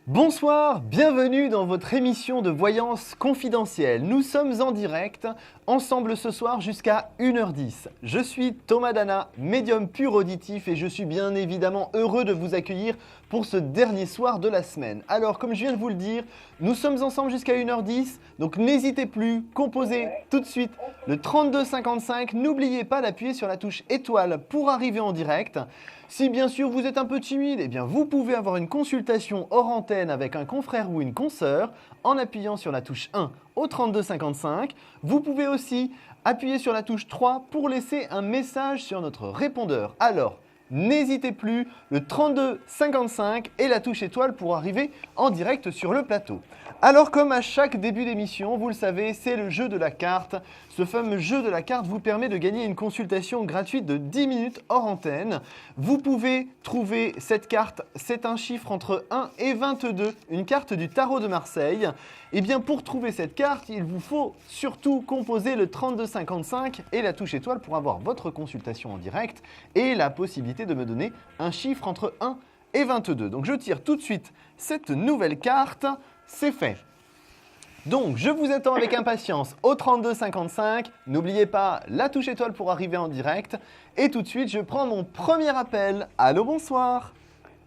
Bonsoir, bienvenue dans votre émission de voyance confidentielle. Nous sommes en direct, ensemble ce soir jusqu'à 1h10. Je suis Thomas Dana, médium pur auditif et je suis bien évidemment heureux de vous accueillir pour ce dernier soir de la semaine. Alors, comme je viens de vous le dire, nous sommes ensemble jusqu'à 1h10, donc n'hésitez plus, composez tout de suite le 3255. N'oubliez pas d'appuyer sur la touche étoile pour arriver en direct. Si bien sûr vous êtes un peu timide, eh bien vous pouvez avoir une consultation hors antenne avec un confrère ou une consoeur en appuyant sur la touche 1 au 3255. Vous pouvez aussi appuyer sur la touche 3 pour laisser un message sur notre répondeur. Alors, n'hésitez plus, le 3255 et la touche étoile pour arriver en direct sur le plateau. Alors comme à chaque début d'émission, vous le savez, c'est le jeu de la carte. Ce fameux jeu de la carte vous permet de gagner une consultation gratuite de 10 minutes hors antenne. Vous pouvez trouver cette carte, c'est un chiffre entre 1 et 22, une carte du tarot de Marseille. Et bien pour trouver cette carte, il vous faut surtout composer le 3255 et la touche étoile pour avoir votre consultation en direct et la possibilité de me donner un chiffre entre 1 et 22. Donc je tire tout de suite cette nouvelle carte. C'est fait. Donc, je vous attends avec impatience au 3255. N'oubliez pas la touche étoile pour arriver en direct. Et tout de suite, je prends mon premier appel. Allô, bonsoir.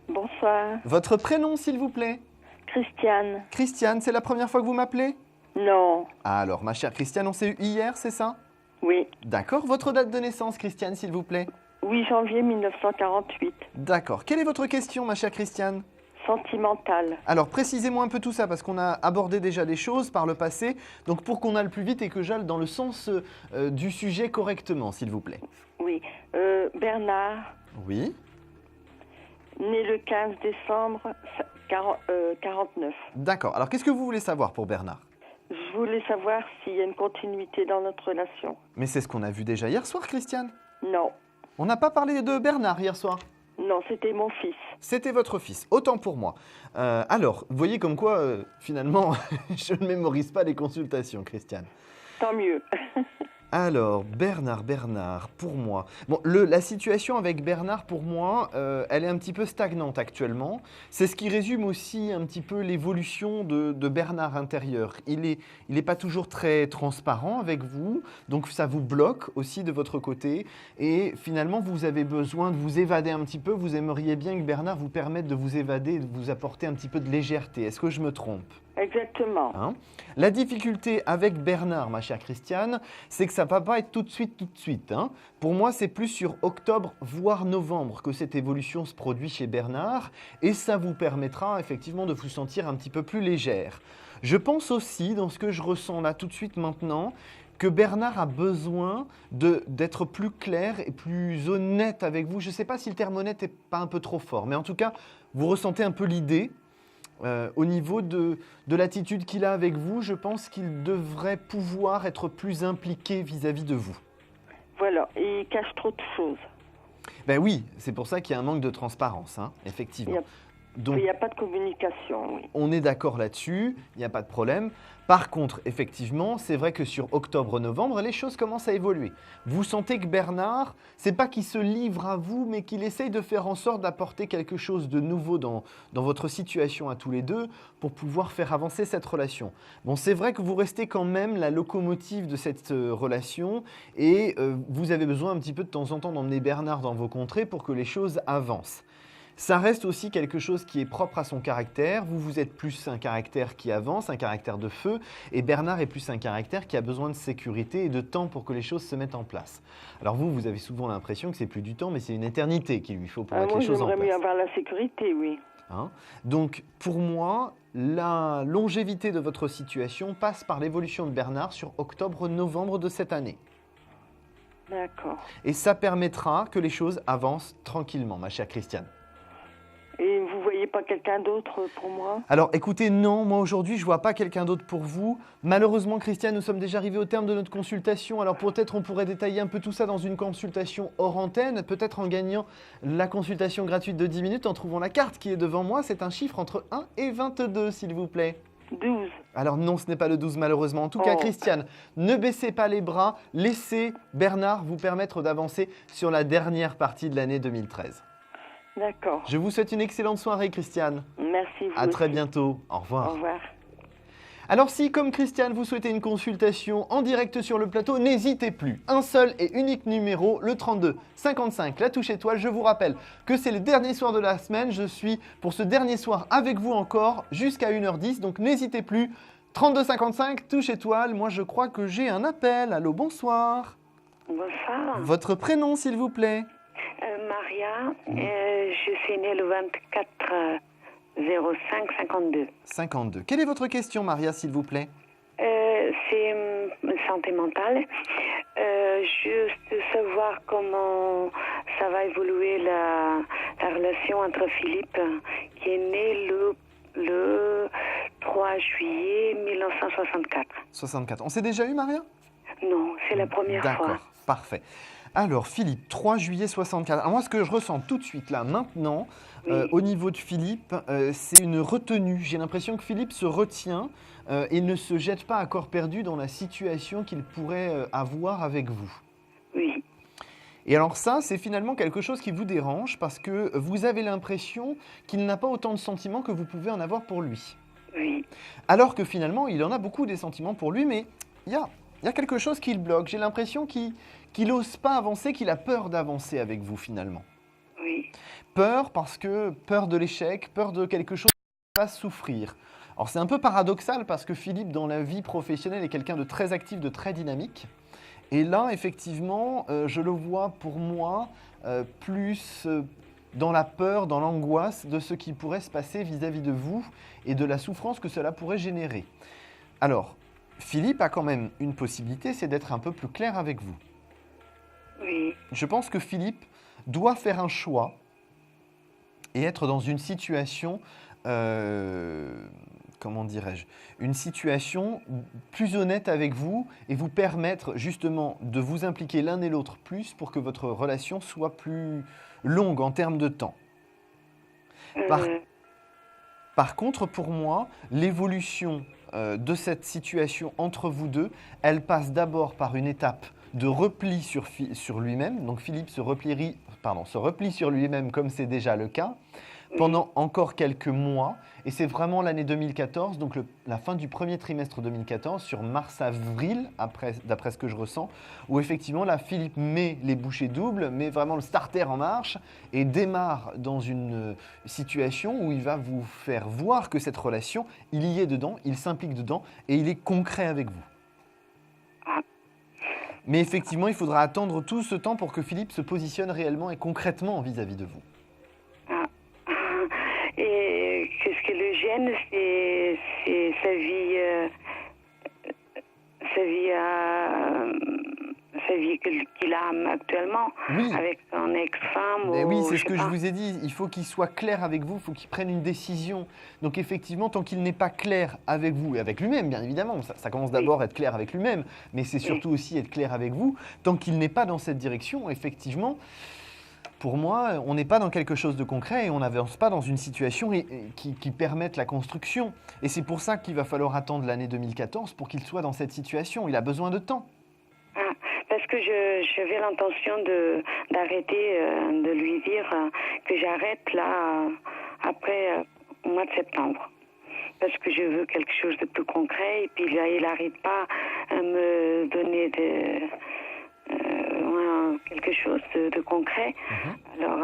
Bonsoir. Votre prénom, s'il vous plaît? Christiane. Christiane, c'est la première fois que vous m'appelez? Non. Alors, ma chère Christiane, on s'est eu hier, c'est ça? Oui. D'accord. Votre date de naissance, Christiane, s'il vous plaît? 8 janvier 1948. D'accord. Quelle est votre question, ma chère Christiane? Sentimentale. Alors, précisez-moi un peu tout ça, parce qu'on a abordé déjà des choses par le passé. Donc, pour qu'on aille plus vite et que j'aille dans le sens du sujet correctement, s'il vous plaît. Oui. Bernard, Oui. né le 15 décembre 49. D'accord. Alors, qu'est-ce que vous voulez savoir pour Bernard? Je voulais savoir s'il y a une continuité dans notre relation. Mais c'est ce qu'on a vu déjà hier soir, Christiane. Non. On n'a pas parlé de Bernard hier soir. Non, c'était mon fils. C'était votre fils, autant pour moi. Alors, vous voyez comme quoi, finalement, je ne mémorise pas les consultations, Christiane. Tant mieux. Alors, Bernard, pour moi. Bon, la situation avec Bernard, pour moi, elle est un petit peu stagnante actuellement. C'est ce qui résume aussi un petit peu l'évolution de Bernard intérieur. Il est pas toujours très transparent avec vous, donc ça vous bloque aussi de votre côté. Et finalement, vous avez besoin de vous évader un petit peu. Vous aimeriez bien que Bernard vous permette de vous évader, de vous apporter un petit peu de légèreté. Est-ce que je me trompe ? Exactement. La difficulté avec Bernard, ma chère Christiane, c'est que ça ne va pas être tout de suite. Pour moi, c'est plus sur octobre, voire novembre, que cette évolution se produit chez Bernard et ça vous permettra effectivement de vous sentir un petit peu plus légère. Je pense aussi, dans ce que je ressens là tout de suite maintenant, que Bernard a besoin d'être plus clair et plus honnête avec vous. Je ne sais pas si le terme honnête n'est pas un peu trop fort, mais en tout cas, vous ressentez un peu l'idée. Au niveau de l'attitude qu'il a avec vous, je pense qu'il devrait pouvoir être plus impliqué vis-à-vis de vous. Voilà, et il cache trop de choses. Ben oui, c'est pour ça qu'il y a un manque de transparence, effectivement. Donc, il n'y a pas de communication, oui. On est d'accord là-dessus, il n'y a pas de problème. Par contre, effectivement, c'est vrai que sur octobre-novembre, les choses commencent à évoluer. Vous sentez que Bernard, c'est pas qu'il se livre à vous, mais qu'il essaye de faire en sorte d'apporter quelque chose de nouveau dans votre situation à tous les deux pour pouvoir faire avancer cette relation. Bon, c'est vrai que vous restez quand même la locomotive de cette relation et vous avez besoin un petit peu de temps en temps d'emmener Bernard dans vos contrées pour que les choses avancent. Ça reste aussi quelque chose qui est propre à son caractère. Vous êtes plus un caractère qui avance, un caractère de feu, et Bernard est plus un caractère qui a besoin de sécurité et de temps pour que les choses se mettent en place. Alors vous avez souvent l'impression que c'est plus du temps, mais c'est une éternité qu'il lui faut pour mettre les choses en place. Moi, j'aimerais mieux avoir la sécurité, oui. Donc, pour moi, la longévité de votre situation passe par l'évolution de Bernard sur octobre-novembre de cette année. D'accord. Et ça permettra que les choses avancent tranquillement, ma chère Christiane. Et vous voyez pas quelqu'un d'autre pour moi? Alors écoutez, non, moi aujourd'hui je ne vois pas quelqu'un d'autre pour vous. Malheureusement Christiane, nous sommes déjà arrivés au terme de notre consultation. Alors peut-être on pourrait détailler un peu tout ça dans une consultation hors antenne, peut-être en gagnant la consultation gratuite de 10 minutes en trouvant la carte qui est devant moi. C'est un chiffre entre 1 et 22 s'il vous plaît. 12. Alors non, ce n'est pas le 12 malheureusement. En tout cas Christiane, ne baissez pas les bras, laissez Bernard vous permettre d'avancer sur la dernière partie de l'année 2013. D'accord. Je vous souhaite une excellente soirée, Christiane. Merci, vous À très aussi. bientôt. Au Au revoir. revoir. Alors si, comme Christiane, vous souhaitez une consultation en direct sur le plateau, n'hésitez plus. Un seul et unique numéro, le 32 55, la touche étoile. Je vous rappelle que c'est le dernier soir de la semaine. Je suis pour ce dernier soir avec vous encore jusqu'à 1h10. Donc n'hésitez plus. 32 55, touche étoile. Moi, je crois que j'ai un appel. Allô, bonsoir. Bonsoir. Votre prénom, s'il vous plaît. Maria, je suis née le 24 05 52. 52. Quelle est votre question, Maria, s'il vous plaît? C'est santé mentale. Juste savoir comment ça va évoluer la relation entre Philippe, qui est né le 3 juillet 1964. 64. On s'est déjà eu, Maria? Non, c'est la première fois. D'accord, parfait. Alors, Philippe, 3 juillet 64. Alors moi, ce que je ressens tout de suite, là, maintenant, Oui. au niveau de Philippe, c'est une retenue. J'ai l'impression que Philippe se retient et ne se jette pas à corps perdu dans la situation qu'il pourrait avoir avec vous. Oui, Et alors ça, c'est finalement quelque chose qui vous dérange parce que vous avez l'impression qu'il n'a pas autant de sentiments que vous pouvez en avoir pour lui. oui, Alors que finalement, il en a beaucoup des sentiments pour lui, mais il y a quelque chose qui le bloque. J'ai l'impression qu'il n'ose pas avancer, qu'il a peur d'avancer avec vous finalement. oui, Peur parce que peur de l'échec, peur de quelque chose qui va souffrir. Alors c'est un peu paradoxal parce que Philippe, dans la vie professionnelle, est quelqu'un de très actif, de très dynamique. Et là, effectivement, je le vois pour moi plus dans la peur, dans l'angoisse de ce qui pourrait se passer vis-à-vis de vous et de la souffrance que cela pourrait générer. Alors, Philippe a quand même une possibilité, c'est d'être un peu plus clair avec vous. oui, Je pense que Philippe doit faire un choix et être dans une situation, comment dirais-je, une situation plus honnête avec vous et vous permettre justement de vous impliquer l'un et l'autre plus pour que votre relation soit plus longue en termes de temps. Par contre, pour moi, l'évolution de cette situation entre vous deux, elle passe d'abord par une étape de repli sur lui-même. Donc Philippe se replie sur lui-même comme c'est déjà le cas, pendant encore quelques mois. Et c'est vraiment l'année 2014, donc la fin du premier trimestre 2014, sur mars-avril, d'après ce que je ressens, où effectivement là, Philippe met les bouchées doubles, met vraiment le starter en marche et démarre dans une situation où il va vous faire voir que cette relation, il y est dedans, il s'implique dedans et il est concret avec vous. Mais effectivement, il faudra attendre tout ce temps pour que Philippe se positionne réellement et concrètement vis-à-vis de vous. Et qu'est-ce que le gêne, c'est sa vie qu'il a actuellement, Oui. avec son ex-femme. Mais ou oui, c'est je ce que sais je pas. vous ai dit. Il faut qu'il soit clair avec vous, il faut qu'il prenne une décision. Donc effectivement, tant qu'il n'est pas clair avec vous et avec lui-même, bien évidemment, ça commence d'abord à être clair avec lui-même, mais c'est surtout aussi être clair avec vous. Tant qu'il n'est pas dans cette direction, effectivement, pour moi, on n'est pas dans quelque chose de concret et on n'avance pas dans une situation qui permette la construction. Et c'est pour ça qu'il va falloir attendre l'année 2014 pour qu'il soit dans cette situation. Il a besoin de temps. Parce que j'avais l'intention d'arrêter, de lui dire que j'arrête là, après au mois de septembre. Parce que je veux quelque chose de plus concret et puis là, il n'arrête pas à me donner quelque chose de concret. Alors,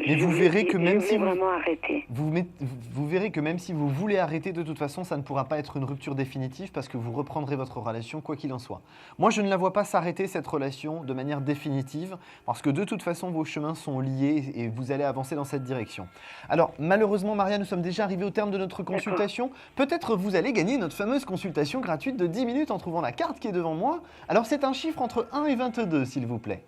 Mais vous verrez que même si vraiment arrêter. vous verrez que même si vous voulez arrêter, de toute façon, ça ne pourra pas être une rupture définitive parce que vous reprendrez votre relation quoi qu'il en soit. Moi, je ne la vois pas s'arrêter, cette relation, de manière définitive parce que de toute façon, vos chemins sont liés et vous allez avancer dans cette direction. Alors, malheureusement, Maria, nous sommes déjà arrivés au terme de notre consultation. Peut-être vous allez gagner notre fameuse consultation gratuite de 10 minutes en trouvant la carte qui est devant moi. Alors, c'est un chiffre entre 1 et 22, s'il vous plaît.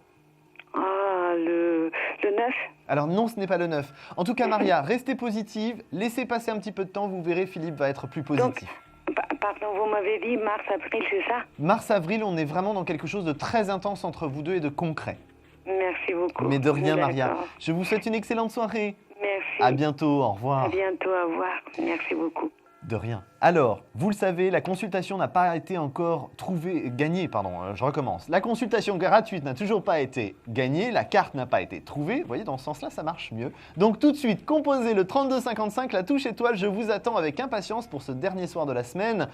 Ah, le 9. Alors non, ce n'est pas le 9. En tout cas, Maria, restez positive, laissez passer un petit peu de temps, vous verrez, Philippe va être plus positif. Pardon, vous m'avez dit mars-avril, c'est ça? Mars-avril, on est vraiment dans quelque chose de très intense entre vous deux et de concret. Merci beaucoup. Mais de rien, D'accord. Maria. Je vous souhaite une excellente soirée. Merci. À bientôt, au revoir. À bientôt, au revoir. Merci beaucoup. De rien. Alors, vous le savez, la consultation n'a pas été encore gagnée, je recommence. La consultation gratuite n'a toujours pas été gagnée, la carte n'a pas été trouvée. Vous voyez, dans ce sens-là, ça marche mieux. Donc tout de suite, composez le 3255, la touche étoile, je vous attends avec impatience pour ce dernier soir de la semaine.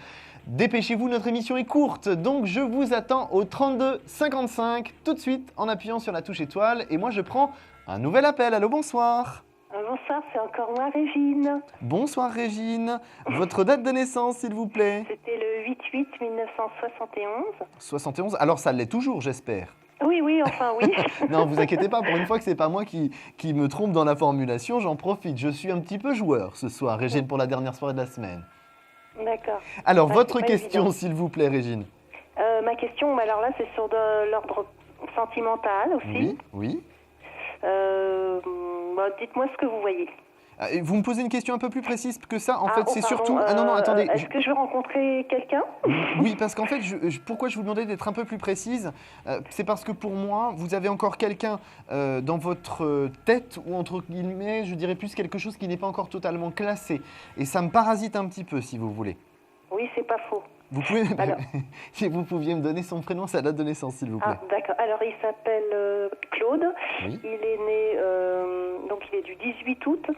Dépêchez-vous, notre émission est courte, donc je vous attends au 3255, tout de suite, en appuyant sur la touche étoile. Et moi, je prends un nouvel appel. Allô, bonsoir. Bonsoir, c'est encore moi, Régine. Bonsoir Régine. Votre date de naissance, s'il vous plaît? C'était le 8-8-1971. 71. Alors ça l'est toujours, j'espère. Oui, enfin oui. Non, vous inquiétez pas, pour une fois que c'est pas moi qui me trompe dans la formulation, j'en profite. Je suis un petit peu joueur ce soir, Régine, pour la dernière soirée de la semaine. D'accord. Alors, votre question, s'il vous plaît, Régine. Ma question, alors là, c'est sur de l'ordre sentimental aussi. Oui. Dites-moi ce que vous voyez. Vous me posez une question un peu plus précise que ça. En fait, c'est pardon, surtout... Ah non, attendez. Est-ce que je veux rencontrer quelqu'un? Oui, parce qu'en fait, pourquoi je vous demandais d'être un peu plus précise, c'est parce que pour moi, vous avez encore quelqu'un dans votre tête, ou entre guillemets, je dirais plus quelque chose qui n'est pas encore totalement classé. Et ça me parasite un petit peu, si vous voulez. Oui, c'est pas faux. Vous pouvez, si vous pouviez me donner son prénom, sa date de naissance, s'il vous plaît. D'accord. Alors, il s'appelle Claude. Oui. Il est né, donc il est du 18 août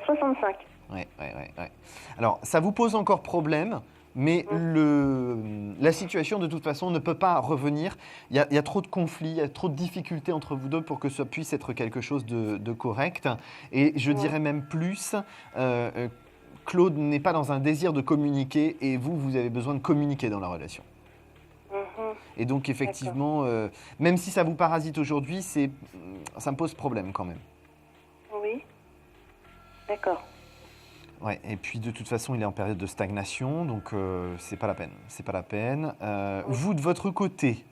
65. Ouais. Alors, ça vous pose encore problème, mais la situation, de toute façon, ne peut pas revenir. Il y a trop de conflits, il y a trop de difficultés entre vous deux pour que ça puisse être quelque chose de correct. Et je dirais même plus... Claude n'est pas dans un désir de communiquer et vous avez besoin de communiquer dans la relation. Et donc effectivement, même si ça vous parasite aujourd'hui, ça me pose problème quand même. Oui, d'accord. Ouais, et puis de toute façon, il est en période de stagnation, donc c'est pas la peine. Vous, de votre côté,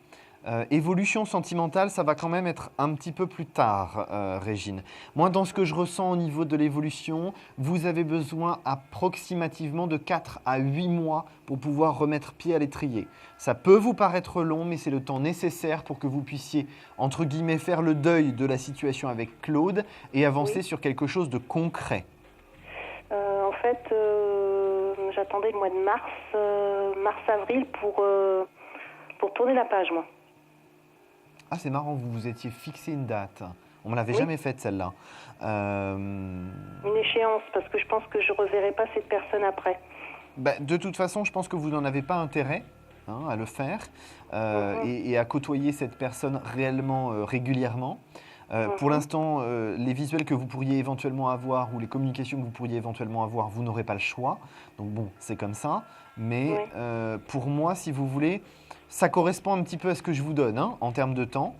évolution sentimentale, ça va quand même être un petit peu plus tard, Régine. Moi, dans ce que je ressens au niveau de l'évolution, vous avez besoin approximativement de 4 à 8 mois pour pouvoir remettre pied à l'étrier. Ça peut vous paraître long, mais c'est le temps nécessaire pour que vous puissiez, entre guillemets, faire le deuil de la situation avec Claude et avancer sur quelque chose de concret. En fait, j'attendais le mois de mars-avril pour tourner la page, moi. Ah, c'est marrant, vous vous étiez fixé une date. On ne me l'avait jamais faite, celle-là. Une échéance, parce que je pense que je ne reverrai pas cette personne après. De toute façon, je pense que vous n'en avez pas intérêt à le faire et à côtoyer cette personne réellement, régulièrement. Pour l'instant, les visuels que vous pourriez éventuellement avoir ou les communications que vous pourriez éventuellement avoir, vous n'aurez pas le choix. Donc bon, c'est comme ça. Mais pour moi, si vous voulez, ça correspond un petit peu à ce que je vous donne en termes de temps.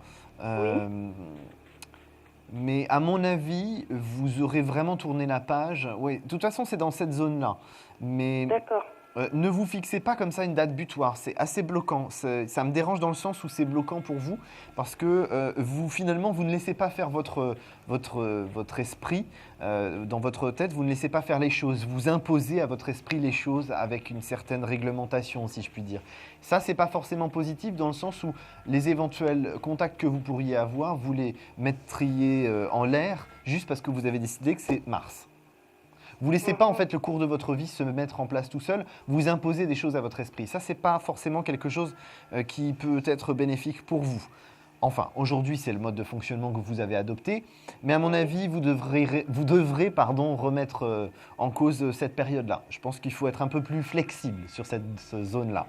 Mais à mon avis, vous aurez vraiment tourné la page. Oui, de toute façon, c'est dans cette zone-là. Mais d'accord. Ne vous fixez pas comme ça une date butoir, c'est assez bloquant. Ça me dérange dans le sens où c'est bloquant pour vous parce que finalement, vous ne laissez pas faire votre esprit dans votre tête, vous ne laissez pas faire les choses. Vous imposez à votre esprit les choses avec une certaine réglementation, si je puis dire. Ça, ce n'est pas forcément positif dans le sens où les éventuels contacts que vous pourriez avoir, vous les mettriez en l'air juste parce que vous avez décidé que c'est Mars. Vous ne laissez pas en fait le cours de votre vie se mettre en place tout seul, vous imposez des choses à votre esprit. Ça, ce n'est pas forcément quelque chose qui peut être bénéfique pour vous. Enfin, aujourd'hui, c'est le mode de fonctionnement que vous avez adopté, mais à mon avis, vous devrez remettre en cause cette période-là. Je pense qu'il faut être un peu plus flexible sur cette zone-là.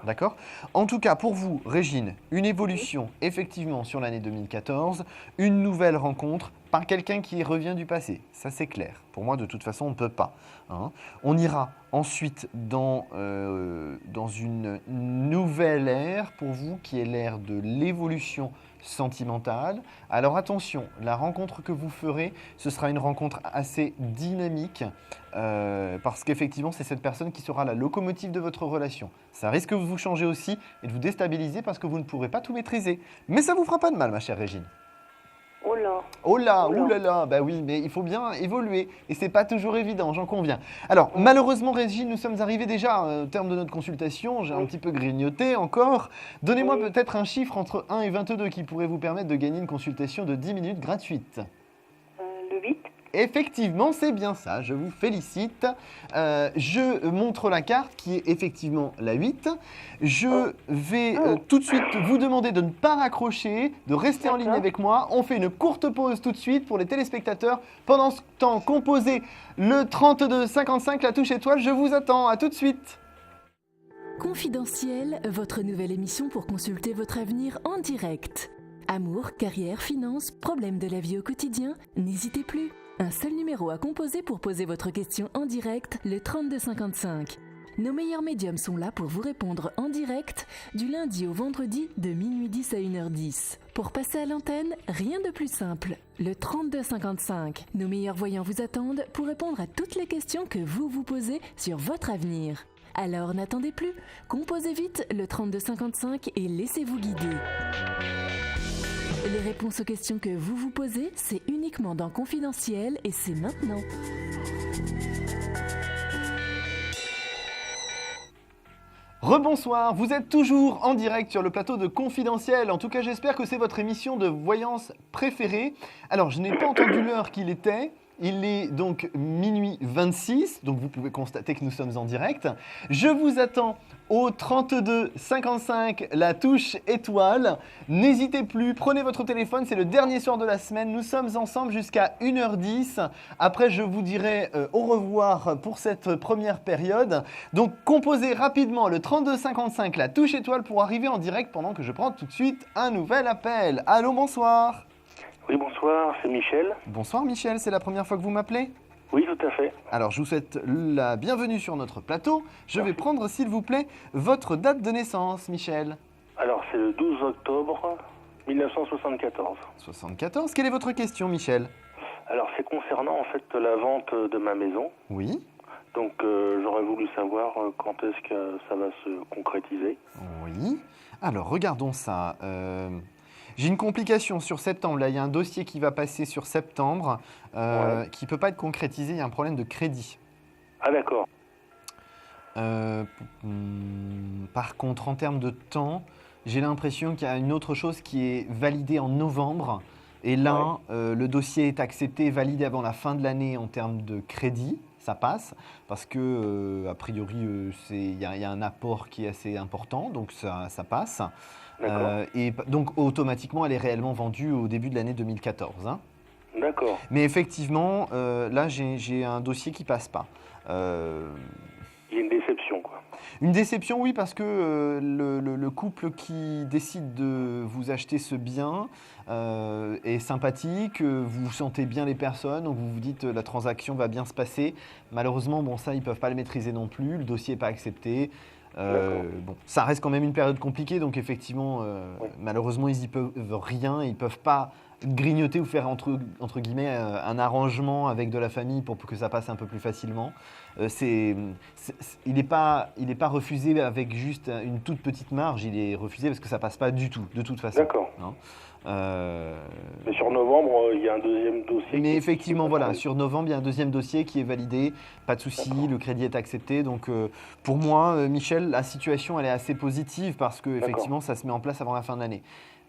D'accord ? En tout cas, pour vous, Régine, une évolution effectivement sur l'année 2014, une nouvelle rencontre par quelqu'un qui revient du passé. Ça, c'est clair. Pour moi, de toute façon, on ne peut pas. On ira ensuite dans une nouvelle ère pour vous, qui est l'ère de l'évolution sentimentale. Alors attention, la rencontre que vous ferez, ce sera une rencontre assez dynamique parce qu'effectivement, c'est cette personne qui sera la locomotive de votre relation. Ça risque de vous changer aussi et de vous déstabiliser parce que vous ne pourrez pas tout maîtriser. Mais ça ne vous fera pas de mal, ma chère Régine. Oh là. Oh là, ouh là là, bah oui, mais il faut bien évoluer et c'est pas toujours évident, j'en conviens. Alors, malheureusement, Régine, nous sommes arrivés déjà au terme de notre consultation, j'ai un petit peu grignoté encore. Donnez-moi peut-être un chiffre entre 1 et 22 qui pourrait vous permettre de gagner une consultation de 10 minutes gratuite. Le 8. Effectivement, c'est bien ça, je vous félicite. Je montre la carte qui est effectivement la 8. Je vais tout de suite vous demander de ne pas raccrocher, de rester en ligne avec moi. On fait une courte pause tout de suite pour les téléspectateurs. Pendant ce temps, composez le 32-55, la touche étoile. Je vous attends, à tout de suite. Confidentiel, votre nouvelle émission pour consulter votre avenir en direct. Amour, carrière, finances, problèmes de la vie au quotidien, n'hésitez plus. Un seul numéro à composer pour poser votre question en direct, le 3255. Nos meilleurs médiums sont là pour vous répondre en direct du lundi au vendredi de minuit 10 à 1h10. Pour passer à l'antenne, rien de plus simple. Le 3255. Nos meilleurs voyants vous attendent pour répondre à toutes les questions que vous vous posez sur votre avenir. Alors n'attendez plus, composez vite le 3255 et laissez-vous guider. Les réponses aux questions que vous vous posez, c'est uniquement dans Confidentiel et c'est maintenant. Rebonsoir, vous êtes toujours en direct sur le plateau de Confidentiel. En tout cas, j'espère que c'est votre émission de voyance préférée. Alors, je n'ai pas entendu l'heure qu'il était. Il est donc minuit 26, donc vous pouvez constater que nous sommes en direct. Je vous attends au 32-55, la touche étoile. N'hésitez plus, prenez votre téléphone, c'est le dernier soir de la semaine. Nous sommes ensemble jusqu'à 1h10. Après, je vous dirai au revoir pour cette première période. Donc, composez rapidement le 32-55, la touche étoile pour arriver en direct pendant que je prends tout de suite un nouvel appel. Allô, bonsoir. Oui, bonsoir, c'est Michel. Bonsoir Michel, c'est la première fois que vous m'appelez ? Oui, tout à fait. Alors, je vous souhaite la bienvenue sur notre plateau. Je vais prendre, s'il vous plaît, votre date de naissance, Michel. Alors, c'est le 12 octobre 1974. 74. Quelle est votre question, Michel ? Alors, c'est concernant, en fait, la vente de ma maison. Oui. Donc, j'aurais voulu savoir quand est-ce que ça va se concrétiser. Oui. Alors, regardons ça. J'ai une complication sur septembre. Là, il y a un dossier qui va passer sur septembre qui ne peut pas être concrétisé. Il y a un problème de crédit. Ah, d'accord. Par contre, en termes de temps, j'ai l'impression qu'il y a une autre chose qui est validée en novembre. Et là, le dossier est accepté, validé avant la fin de l'année en termes de crédit. Ça passe parce que, a priori, il y a un apport qui est assez important. Donc, ça passe. Et donc, automatiquement, elle est réellement vendue au début de l'année 2014. Hein. D'accord. Mais effectivement, là, j'ai un dossier qui ne passe pas. Il y a une déception, quoi. Une déception, oui, parce que le couple qui décide de vous acheter ce bien est sympathique, vous sentez bien les personnes, donc vous vous dites la transaction va bien se passer. Malheureusement, bon, ça, ils ne peuvent pas le maîtriser non plus, le dossier n'est pas accepté. Bon, ça reste quand même une période compliquée, donc effectivement, malheureusement, ils n'y peuvent rien, ils ne peuvent pas grignoter ou faire entre guillemets un arrangement avec de la famille pour que ça passe un peu plus facilement. Il n'est pas refusé avec juste une toute petite marge, il est refusé parce que ça passe pas du tout, de toute façon. D'accord. Hein. Mais sur novembre, il y a un deuxième dossier. Mais effectivement, voilà, sur novembre, il y a un deuxième dossier qui est validé, pas de souci, le crédit est accepté. Donc, pour moi, Michel, la situation, elle est assez positive parce que effectivement, ça se met en place avant la fin de l'année.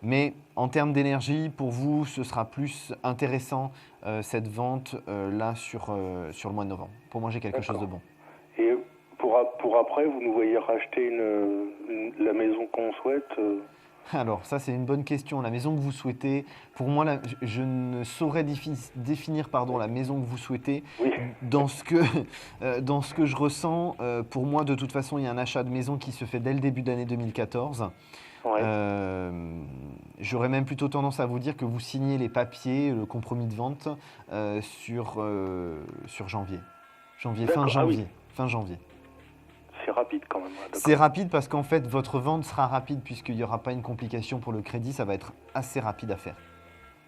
Mais en termes d'énergie, pour vous, ce sera plus intéressant cette vente là sur le mois de novembre. Pour moi, j'ai quelque chose de bon. Et pour après, vous nous voyez racheter la maison qu'on souhaite Alors, ça, c'est une bonne question. La maison que vous souhaitez, pour moi, je ne saurais définir la maison que vous souhaitez. Oui. Dans ce que je ressens, pour moi, de toute façon, il y a un achat de maison qui se fait dès le début de l'année 2014. Ouais. J'aurais même plutôt tendance à vous dire que vous signez les papiers, le compromis de vente sur janvier. Fin janvier. Fin janvier. C'est rapide quand même. C'est rapide parce qu'en fait, votre vente sera rapide puisqu'il n'y aura pas une complication pour le crédit. Ça va être assez rapide à faire.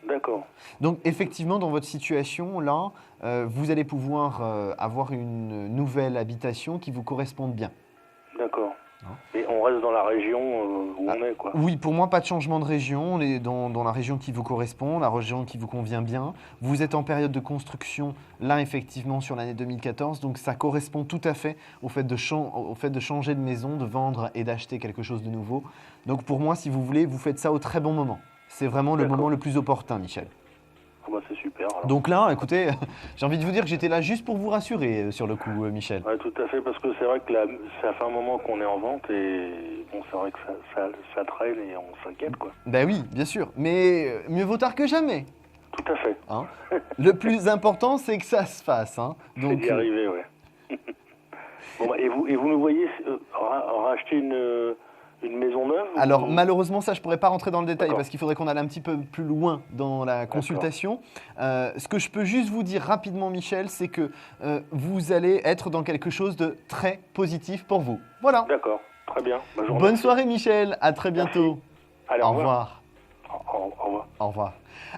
D'accord. Donc, effectivement, dans votre situation, là, vous allez pouvoir avoir une nouvelle habitation qui vous corresponde bien. D'accord. Et on reste dans la région où on est, quoi. Oui, pour moi, pas de changement de région. On est dans la région qui vous correspond, la région qui vous convient bien. Vous êtes en période de construction, là, effectivement, sur l'année 2014. Donc, ça correspond tout à fait au fait de changer de maison, de vendre et d'acheter quelque chose de nouveau. Donc, pour moi, si vous voulez, vous faites ça au très bon moment. C'est vraiment le moment le plus opportun, Michel. Bah, c'est super. Alors. Donc là, écoutez, j'ai envie de vous dire que j'étais là juste pour vous rassurer sur le coup, Michel. Ouais, tout à fait, parce que c'est vrai que là, ça fait un moment qu'on est en vente et bon, c'est vrai que ça traîne et on s'inquiète, quoi. Ben oui, bien sûr, mais mieux vaut tard que jamais. Tout à fait. Hein. Le plus important, c'est que ça se fasse. Hein. C'est d'y arriver, ouais. Bon, bah, et vous nous voyez racheter une maison neuve Alors malheureusement ça je pourrais pas rentrer dans le détail D'accord. parce qu'il faudrait qu'on aille un petit peu plus loin dans la consultation. Ce que je peux juste vous dire rapidement Michel, c'est que vous allez être dans quelque chose de très positif pour vous. Voilà. D'accord, très bien. Bah, je vous Bonne remercie. soirée Michel, à très bientôt. Allez, Au revoir. Au revoir. Au revoir.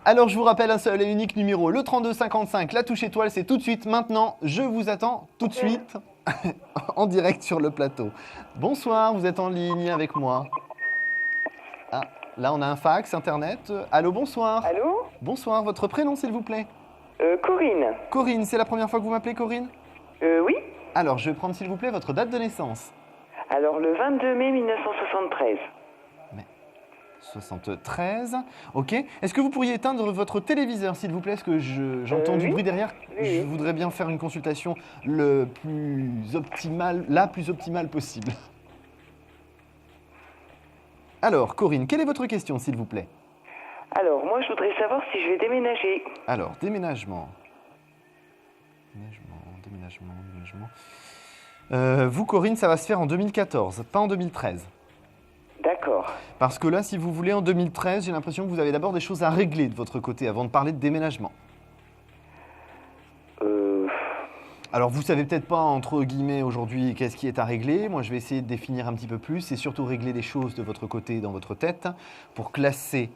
Alors je vous rappelle un seul et unique numéro, le 3255, la touche étoile, c'est tout de suite maintenant. Je vous attends tout de suite en direct sur le plateau. Bonsoir, vous êtes en ligne avec moi. Ah, là on a un fax, internet. Allô, bonsoir. Allô? Bonsoir, votre prénom s'il vous plaît? Corinne. Corinne, c'est la première fois que vous m'appelez Corinne? Oui. Alors je vais prendre s'il vous plaît votre date de naissance. Alors le 22 mai 1973. 73, ok. Est-ce que vous pourriez éteindre votre téléviseur, s'il vous plaît? Parce que j'entends du oui. bruit derrière. Oui. Je voudrais bien faire une consultation la plus optimale possible. Alors, Corinne, quelle est votre question, s'il vous plaît? Alors moi je voudrais savoir si je vais déménager. Alors, déménagement. Vous, Corinne, ça va se faire en 2014, pas en 2013. D'accord. Parce que là, si vous voulez, en 2013, j'ai l'impression que vous avez d'abord des choses à régler de votre côté avant de parler de déménagement. Alors, vous savez peut-être pas, entre guillemets, aujourd'hui, qu'est-ce qui est à régler. Moi, je vais essayer de définir un petit peu plus et surtout régler les choses de votre côté, dans votre tête, pour classer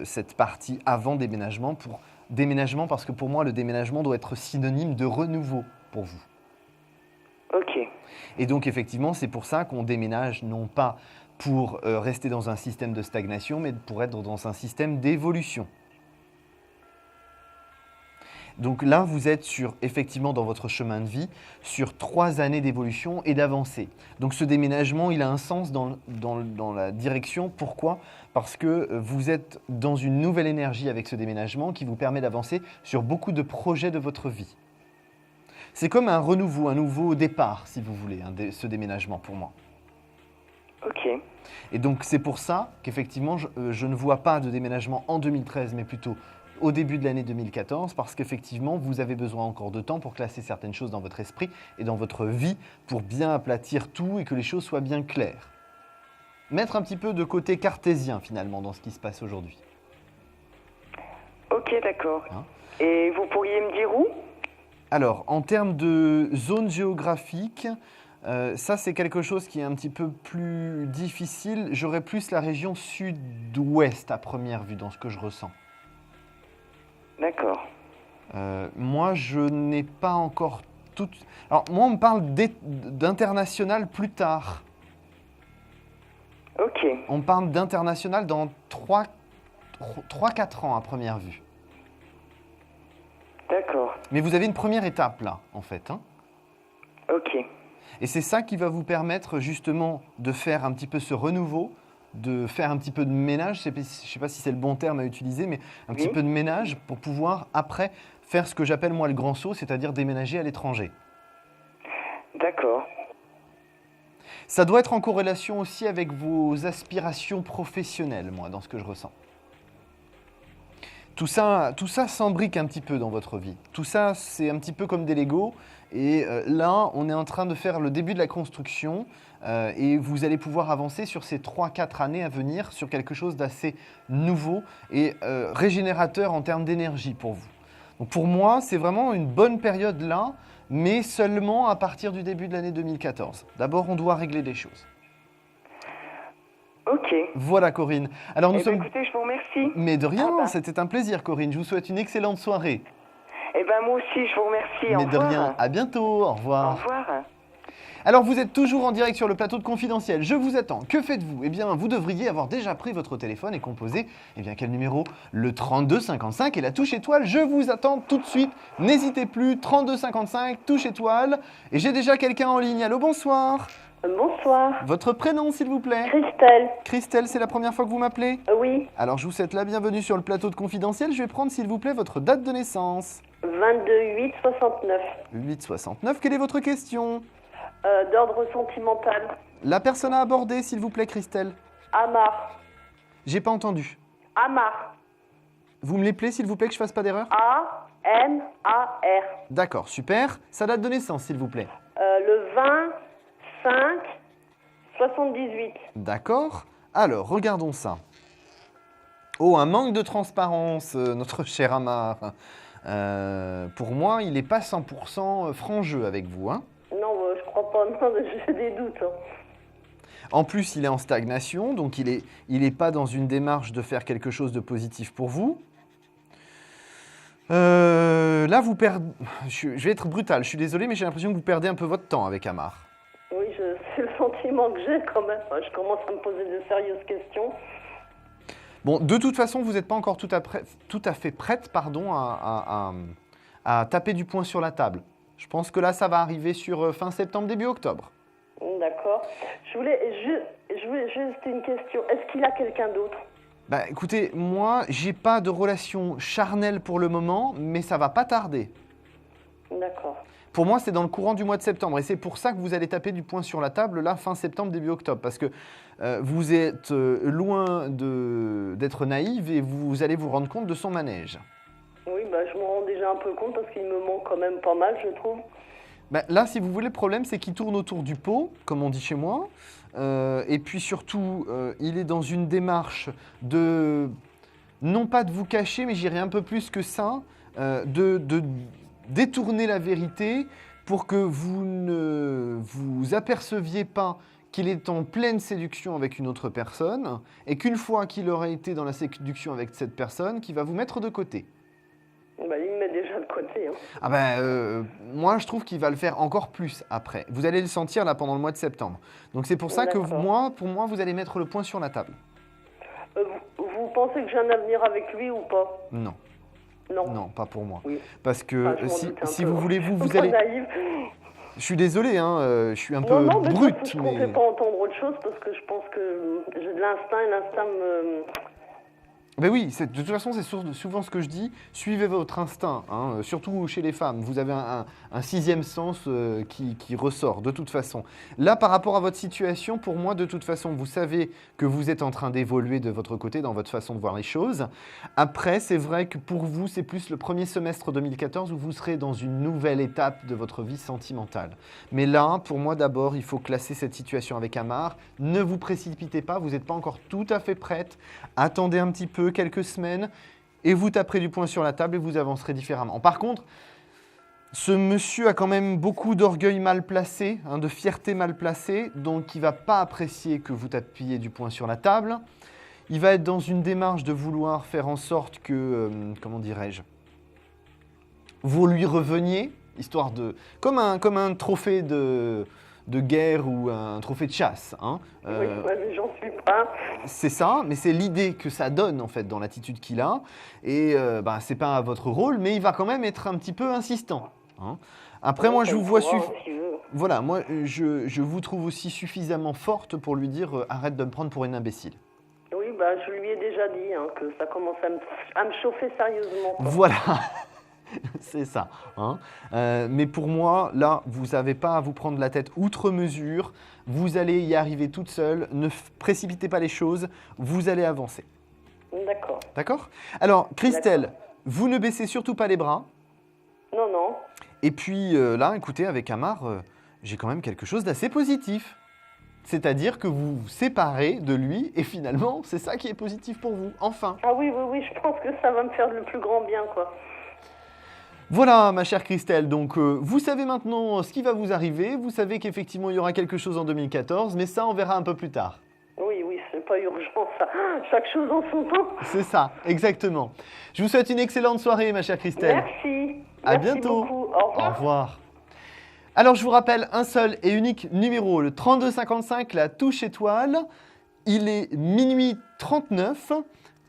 cette partie avant déménagement. Pour déménagement, parce que pour moi, le déménagement doit être synonyme de renouveau pour vous. Ok. Et donc, effectivement, c'est pour ça qu'on déménage, non pas pour rester dans un système de stagnation, mais pour être dans un système d'évolution. Donc là, vous êtes effectivement dans votre chemin de vie, sur 3 années d'évolution et d'avancée. Donc ce déménagement, il a un sens dans la direction. Pourquoi? Parce que vous êtes dans une nouvelle énergie avec ce déménagement qui vous permet d'avancer sur beaucoup de projets de votre vie. C'est comme un renouveau, un nouveau départ, si vous voulez, ce déménagement pour moi. Ok. Et donc c'est pour ça qu'effectivement, je ne vois pas de déménagement en 2013, mais plutôt au début de l'année 2014, parce qu'effectivement, vous avez besoin encore de temps pour classer certaines choses dans votre esprit et dans votre vie, pour bien aplatir tout et que les choses soient bien claires. Mettre un petit peu de côté cartésien, finalement, dans ce qui se passe aujourd'hui. Ok, d'accord. Hein? Et vous pourriez me dire où? Alors, en termes de zone géographique, ça c'est quelque chose qui est un petit peu plus difficile. J'aurais plus la région sud-ouest à première vue dans ce que je ressens. D'accord. Moi, je n'ai pas encore tout... Alors, moi, on me parle d'international plus tard. Ok. On me parle d'international dans 3-4 ans à première vue. D'accord. Mais vous avez une première étape là, en fait. Hein. Ok. Et c'est ça qui va vous permettre justement de faire un petit peu ce renouveau, de faire un petit peu de ménage, je ne sais pas si c'est le bon terme à utiliser, mais un petit peu de ménage pour pouvoir après faire ce que j'appelle moi le grand saut, c'est-à-dire déménager à l'étranger. D'accord. Ça doit être en corrélation aussi avec vos aspirations professionnelles, moi, dans ce que je ressens. Tout ça s'embrique un petit peu dans votre vie. Tout ça, c'est un petit peu comme des Legos. Et là, on est en train de faire le début de la construction et vous allez pouvoir avancer sur ces 3-4 années à venir sur quelque chose d'assez nouveau et régénérateur en termes d'énergie pour vous. Donc pour moi, c'est vraiment une bonne période là, mais seulement à partir du début de l'année 2014. D'abord, on doit régler des choses. Ok. Voilà Corinne. Alors nous sommes... écoutez, je vous remercie. Mais de rien, Ah bah. c'était un plaisir Corinne. Je vous souhaite une excellente soirée. Eh ben moi aussi, je vous remercie. Au Mais de revoir. rien, à bientôt, au revoir. Au revoir. Alors, vous êtes toujours en direct sur le plateau de Confidentiel. Je vous attends. Que faites-vous? Eh bien, vous devriez avoir déjà pris votre téléphone et composé, eh bien, quel numéro? Le 3255 et la touche étoile. Je vous attends tout de suite. N'hésitez plus, 3255, touche étoile. Et j'ai déjà quelqu'un en ligne. Allô, bonsoir. Bonsoir. Votre prénom, s'il vous plaît? Christelle. Christelle, c'est la première fois que vous m'appelez? Oui. Alors, je vous souhaite la bienvenue sur le plateau de Confidentiel. Je vais prendre, s'il vous plaît, votre date de naissance. 22-8-69. 869. Quelle est votre question? D'ordre sentimental. La personne à aborder, s'il vous plaît, Christelle. Amar. J'ai pas entendu. Amar. Vous me l'appelez, s'il vous plaît, que je fasse pas d'erreur? A-M-A-R. D'accord, super. Sa date de naissance, s'il vous plaît. Le 25-78. D'accord. Alors, regardons ça. Oh, un manque de transparence, notre cher Amar. Pour moi, il n'est pas 100% franc jeu avec vous, hein? Non, je crois pas. Non, j'ai des doutes. Hein. En plus, il est en stagnation, donc il est pas dans une démarche de faire quelque chose de positif pour vous. Là, vous perdez... Je vais être brutal, je suis désolé, mais j'ai l'impression que vous perdez un peu votre temps avec Amar. Oui, c'est le sentiment que j'ai quand même. Enfin, je commence à me poser de sérieuses questions. Bon, de toute façon, vous n'êtes pas encore tout à fait prête, pardon, à taper du poing sur la table. Je pense que là, ça va arriver sur fin septembre, début octobre. D'accord. Je voulais juste une question. Est-ce qu'il a quelqu'un d'autre? Bah, écoutez, moi, j'ai pas de relation charnelle pour le moment, mais ça va pas tarder. D'accord. Pour moi, c'est dans le courant du mois de septembre. Et c'est pour ça que vous allez taper du poing sur la table, là, fin septembre, début octobre. Parce que vous êtes loin d'être naïve et vous allez vous rendre compte de son manège. Oui, bah, je m'en rends déjà un peu compte parce qu'il me manque quand même pas mal, je trouve. Bah, là, si vous voulez, le problème, c'est qu'il tourne autour du pot, comme on dit chez moi. Et puis surtout, il est dans une démarche de, non pas de vous cacher, mais j'irai un peu plus que ça, de détourner la vérité pour que vous ne vous aperceviez pas qu'il est en pleine séduction avec une autre personne et qu'une fois qu'il aura été dans la séduction avec cette personne, qu'il va vous mettre de côté. Bah, il me met déjà de côté. Hein. Ah ben, moi, je trouve qu'il va le faire encore plus après. Vous allez le sentir là pendant le mois de septembre. Donc c'est pour ça que pour moi, vous allez mettre le point sur la table. Vous pensez que j'ai un avenir avec lui ou pas? Non. Non. Non, pas pour moi. Oui. Parce que si vous voulez, vous allez... Naïve. Je suis désolé, hein, je suis un peu non, mais brut. Je ne comptais pas entendre autre chose parce que je pense que j'ai de l'instinct et l'instinct me... Ben oui, de toute façon, c'est souvent ce que je dis. Suivez votre instinct, hein, surtout chez les femmes. Vous avez un sixième sens qui ressort, de toute façon. Là, par rapport à votre situation, pour moi, de toute façon, vous savez que vous êtes en train d'évoluer de votre côté dans votre façon de voir les choses. Après, c'est vrai que pour vous, c'est plus le premier semestre 2014 où vous serez dans une nouvelle étape de votre vie sentimentale. Mais là, pour moi, d'abord, il faut classer cette situation avec Amar. Ne vous précipitez pas, vous n'êtes pas encore tout à fait prête. Attendez un petit peu, quelques semaines, et vous taperez du poing sur la table et vous avancerez différemment. Par contre, ce monsieur a quand même beaucoup d'orgueil mal placé, hein, de fierté mal placée, donc il ne va pas apprécier que vous tapiez du poing sur la table. Il va être dans une démarche de vouloir faire en sorte que, comment dirais-je, vous lui reveniez, histoire de... Comme un trophée de guerre ou un trophée de chasse. Hein. Oui, mais j'en suis pas. C'est ça, mais c'est l'idée que ça donne en fait dans l'attitude qu'il a. Et c'est pas votre rôle, mais il va quand même être un petit peu insistant. Hein. Après, moi, je vous vois voilà, moi, je vous trouve aussi suffisamment forte pour lui dire arrête de me prendre pour une imbécile. Oui, je lui ai déjà dit hein, que ça commence à me chauffer sérieusement. Quoi. Voilà. C'est ça. Hein. Mais pour moi, là, vous n'avez pas à vous prendre la tête outre mesure. Vous allez y arriver toute seule. Ne précipitez pas les choses. Vous allez avancer. D'accord. D'accord ? Alors, Christelle, vous ne baissez surtout pas les bras. Non, non. Et puis là, écoutez, avec Amar, j'ai quand même quelque chose d'assez positif. C'est-à-dire que vous vous séparez de lui et finalement, c'est ça qui est positif pour vous. Enfin. Ah oui, je pense que ça va me faire le plus grand bien, quoi. Voilà, ma chère Christelle, donc vous savez maintenant ce qui va vous arriver, vous savez qu'effectivement il y aura quelque chose en 2014, mais ça on verra un peu plus tard. Oui, c'est pas urgent ça, chaque chose en son temps. C'est ça, exactement. Je vous souhaite une excellente soirée, ma chère Christelle. Merci. À Merci bientôt. beaucoup. Au revoir. Au revoir. Alors, je vous rappelle un seul et unique numéro, le 3255, la touche étoile. Il est minuit 39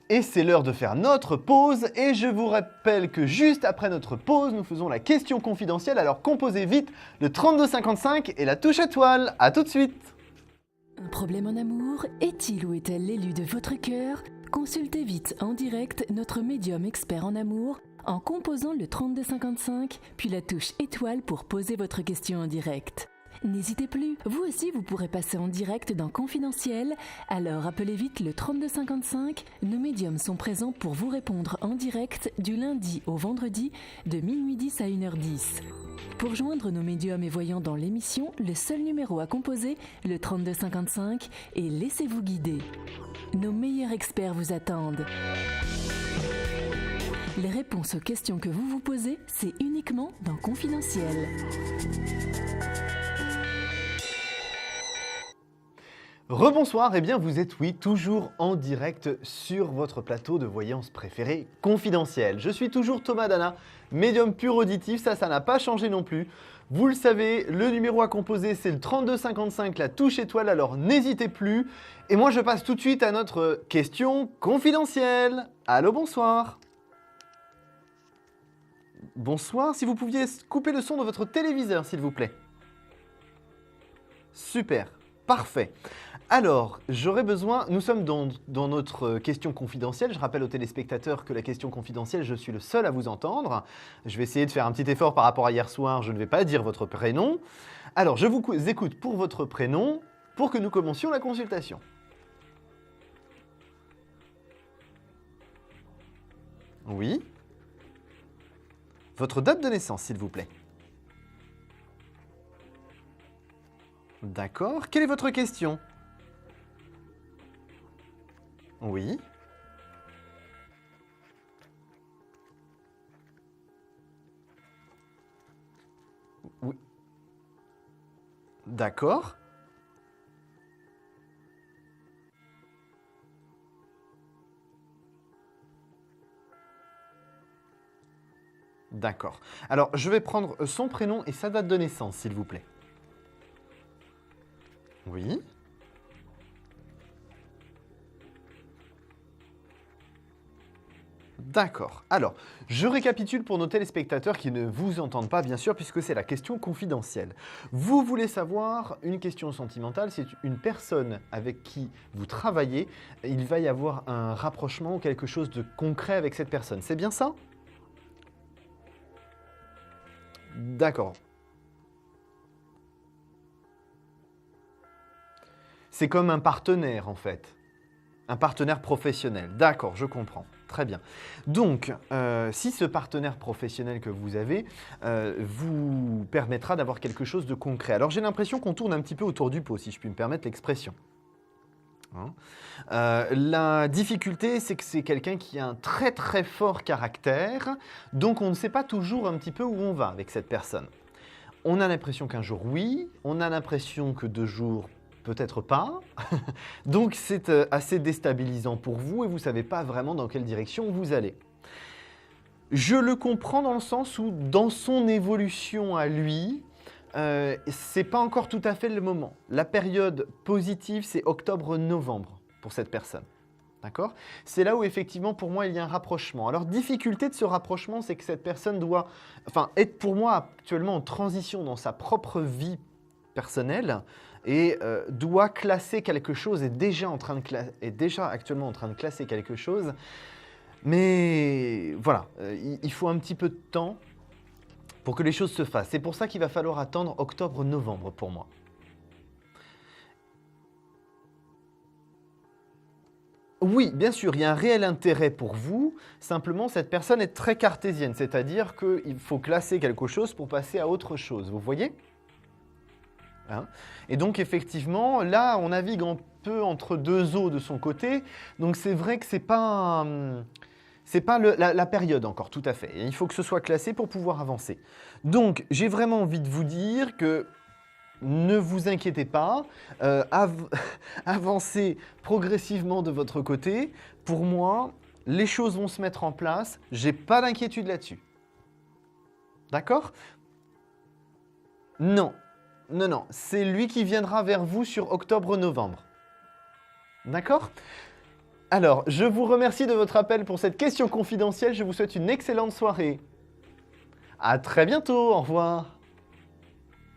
et c'est l'heure de faire notre pause. Et je vous rappelle que juste après notre pause, nous faisons la question confidentielle. Alors, composez vite le 3255 et la touche étoile. À tout de suite. Un problème en amour? Est-il ou est-elle l'élu de votre cœur? Consultez vite en direct notre médium expert en amour en composant le 3255, puis la touche étoile pour poser votre question en direct. N'hésitez plus, vous aussi vous pourrez passer en direct dans Confidentiel, alors appelez vite le 3255, nos médiums sont présents pour vous répondre en direct du lundi au vendredi de minuit 10 à 1h10. Pour joindre nos médiums et voyants dans l'émission, le seul numéro à composer, le 3255, et laissez-vous guider. Nos meilleurs experts vous attendent. Les réponses aux questions que vous vous posez, c'est uniquement dans Confidentiel. Rebonsoir, eh bien vous êtes oui, toujours en direct sur votre plateau de voyance préféré Confidentiel. Je suis toujours Thomas Dana, médium pur auditif, ça n'a pas changé non plus. Vous le savez, le numéro à composer c'est le 3255, la touche étoile, alors n'hésitez plus. Et moi je passe tout de suite à notre question confidentielle. Allô, bonsoir. Bonsoir, si vous pouviez couper le son de votre téléviseur s'il vous plaît. Super, parfait. Alors, j'aurais besoin, nous sommes dans notre question confidentielle. Je rappelle aux téléspectateurs que la question confidentielle, je suis le seul à vous entendre. Je vais essayer de faire un petit effort par rapport à hier soir. Je ne vais pas dire votre prénom. Alors, je vous écoute pour votre prénom pour que nous commencions la consultation. Oui. Votre date de naissance, s'il vous plaît. D'accord. Quelle est votre question ? Oui. Oui. D'accord. D'accord. Alors, je vais prendre son prénom et sa date de naissance, s'il vous plaît. Oui. D'accord. Alors, je récapitule pour nos téléspectateurs qui ne vous entendent pas, bien sûr, puisque c'est la question confidentielle. Vous voulez savoir une question sentimentale, c'est une personne avec qui vous travaillez, il va y avoir un rapprochement ou quelque chose de concret avec cette personne. C'est bien ça ? D'accord. C'est comme un partenaire, en fait. Un partenaire professionnel. D'accord, je comprends. Très bien. Donc, si ce partenaire professionnel que vous avez vous permettra d'avoir quelque chose de concret. Alors, j'ai l'impression qu'on tourne un petit peu autour du pot, si je puis me permettre l'expression. Hein. La difficulté, c'est que c'est quelqu'un qui a un très très fort caractère, donc on ne sait pas toujours un petit peu où on va avec cette personne. On a l'impression qu'un jour oui, on a l'impression que 2 jours peut-être pas, donc c'est assez déstabilisant pour vous et vous ne savez pas vraiment dans quelle direction vous allez. Je le comprends dans le sens où dans son évolution à lui, c'est pas encore tout à fait le moment. La période positive, c'est octobre-novembre pour cette personne. D'accord ? C'est là où effectivement pour moi il y a un rapprochement. Alors difficulté de ce rapprochement, c'est que cette personne doit être pour moi actuellement en transition dans sa propre vie personnelle et doit classer quelque chose, est déjà actuellement en train de classer quelque chose. Mais voilà, il faut un petit peu de temps pour que les choses se fassent. C'est pour ça qu'il va falloir attendre octobre-novembre pour moi. Oui, bien sûr, il y a un réel intérêt pour vous. Simplement, cette personne est très cartésienne, c'est-à-dire qu'il faut classer quelque chose pour passer à autre chose. Vous voyez ? Hein ? Et donc, effectivement, là, on navigue un peu entre 2 eaux de son côté. Donc, c'est vrai que c'est pas la période encore, tout à fait. Et il faut que ce soit classé pour pouvoir avancer. Donc, j'ai vraiment envie de vous dire que ne vous inquiétez pas, avancez progressivement de votre côté. Pour moi, les choses vont se mettre en place. J'ai pas d'inquiétude là-dessus. D'accord ? Non, non, c'est lui qui viendra vers vous sur octobre-novembre. D'accord? Alors, je vous remercie de votre appel pour cette question confidentielle. Je vous souhaite une excellente soirée. À très bientôt, au revoir.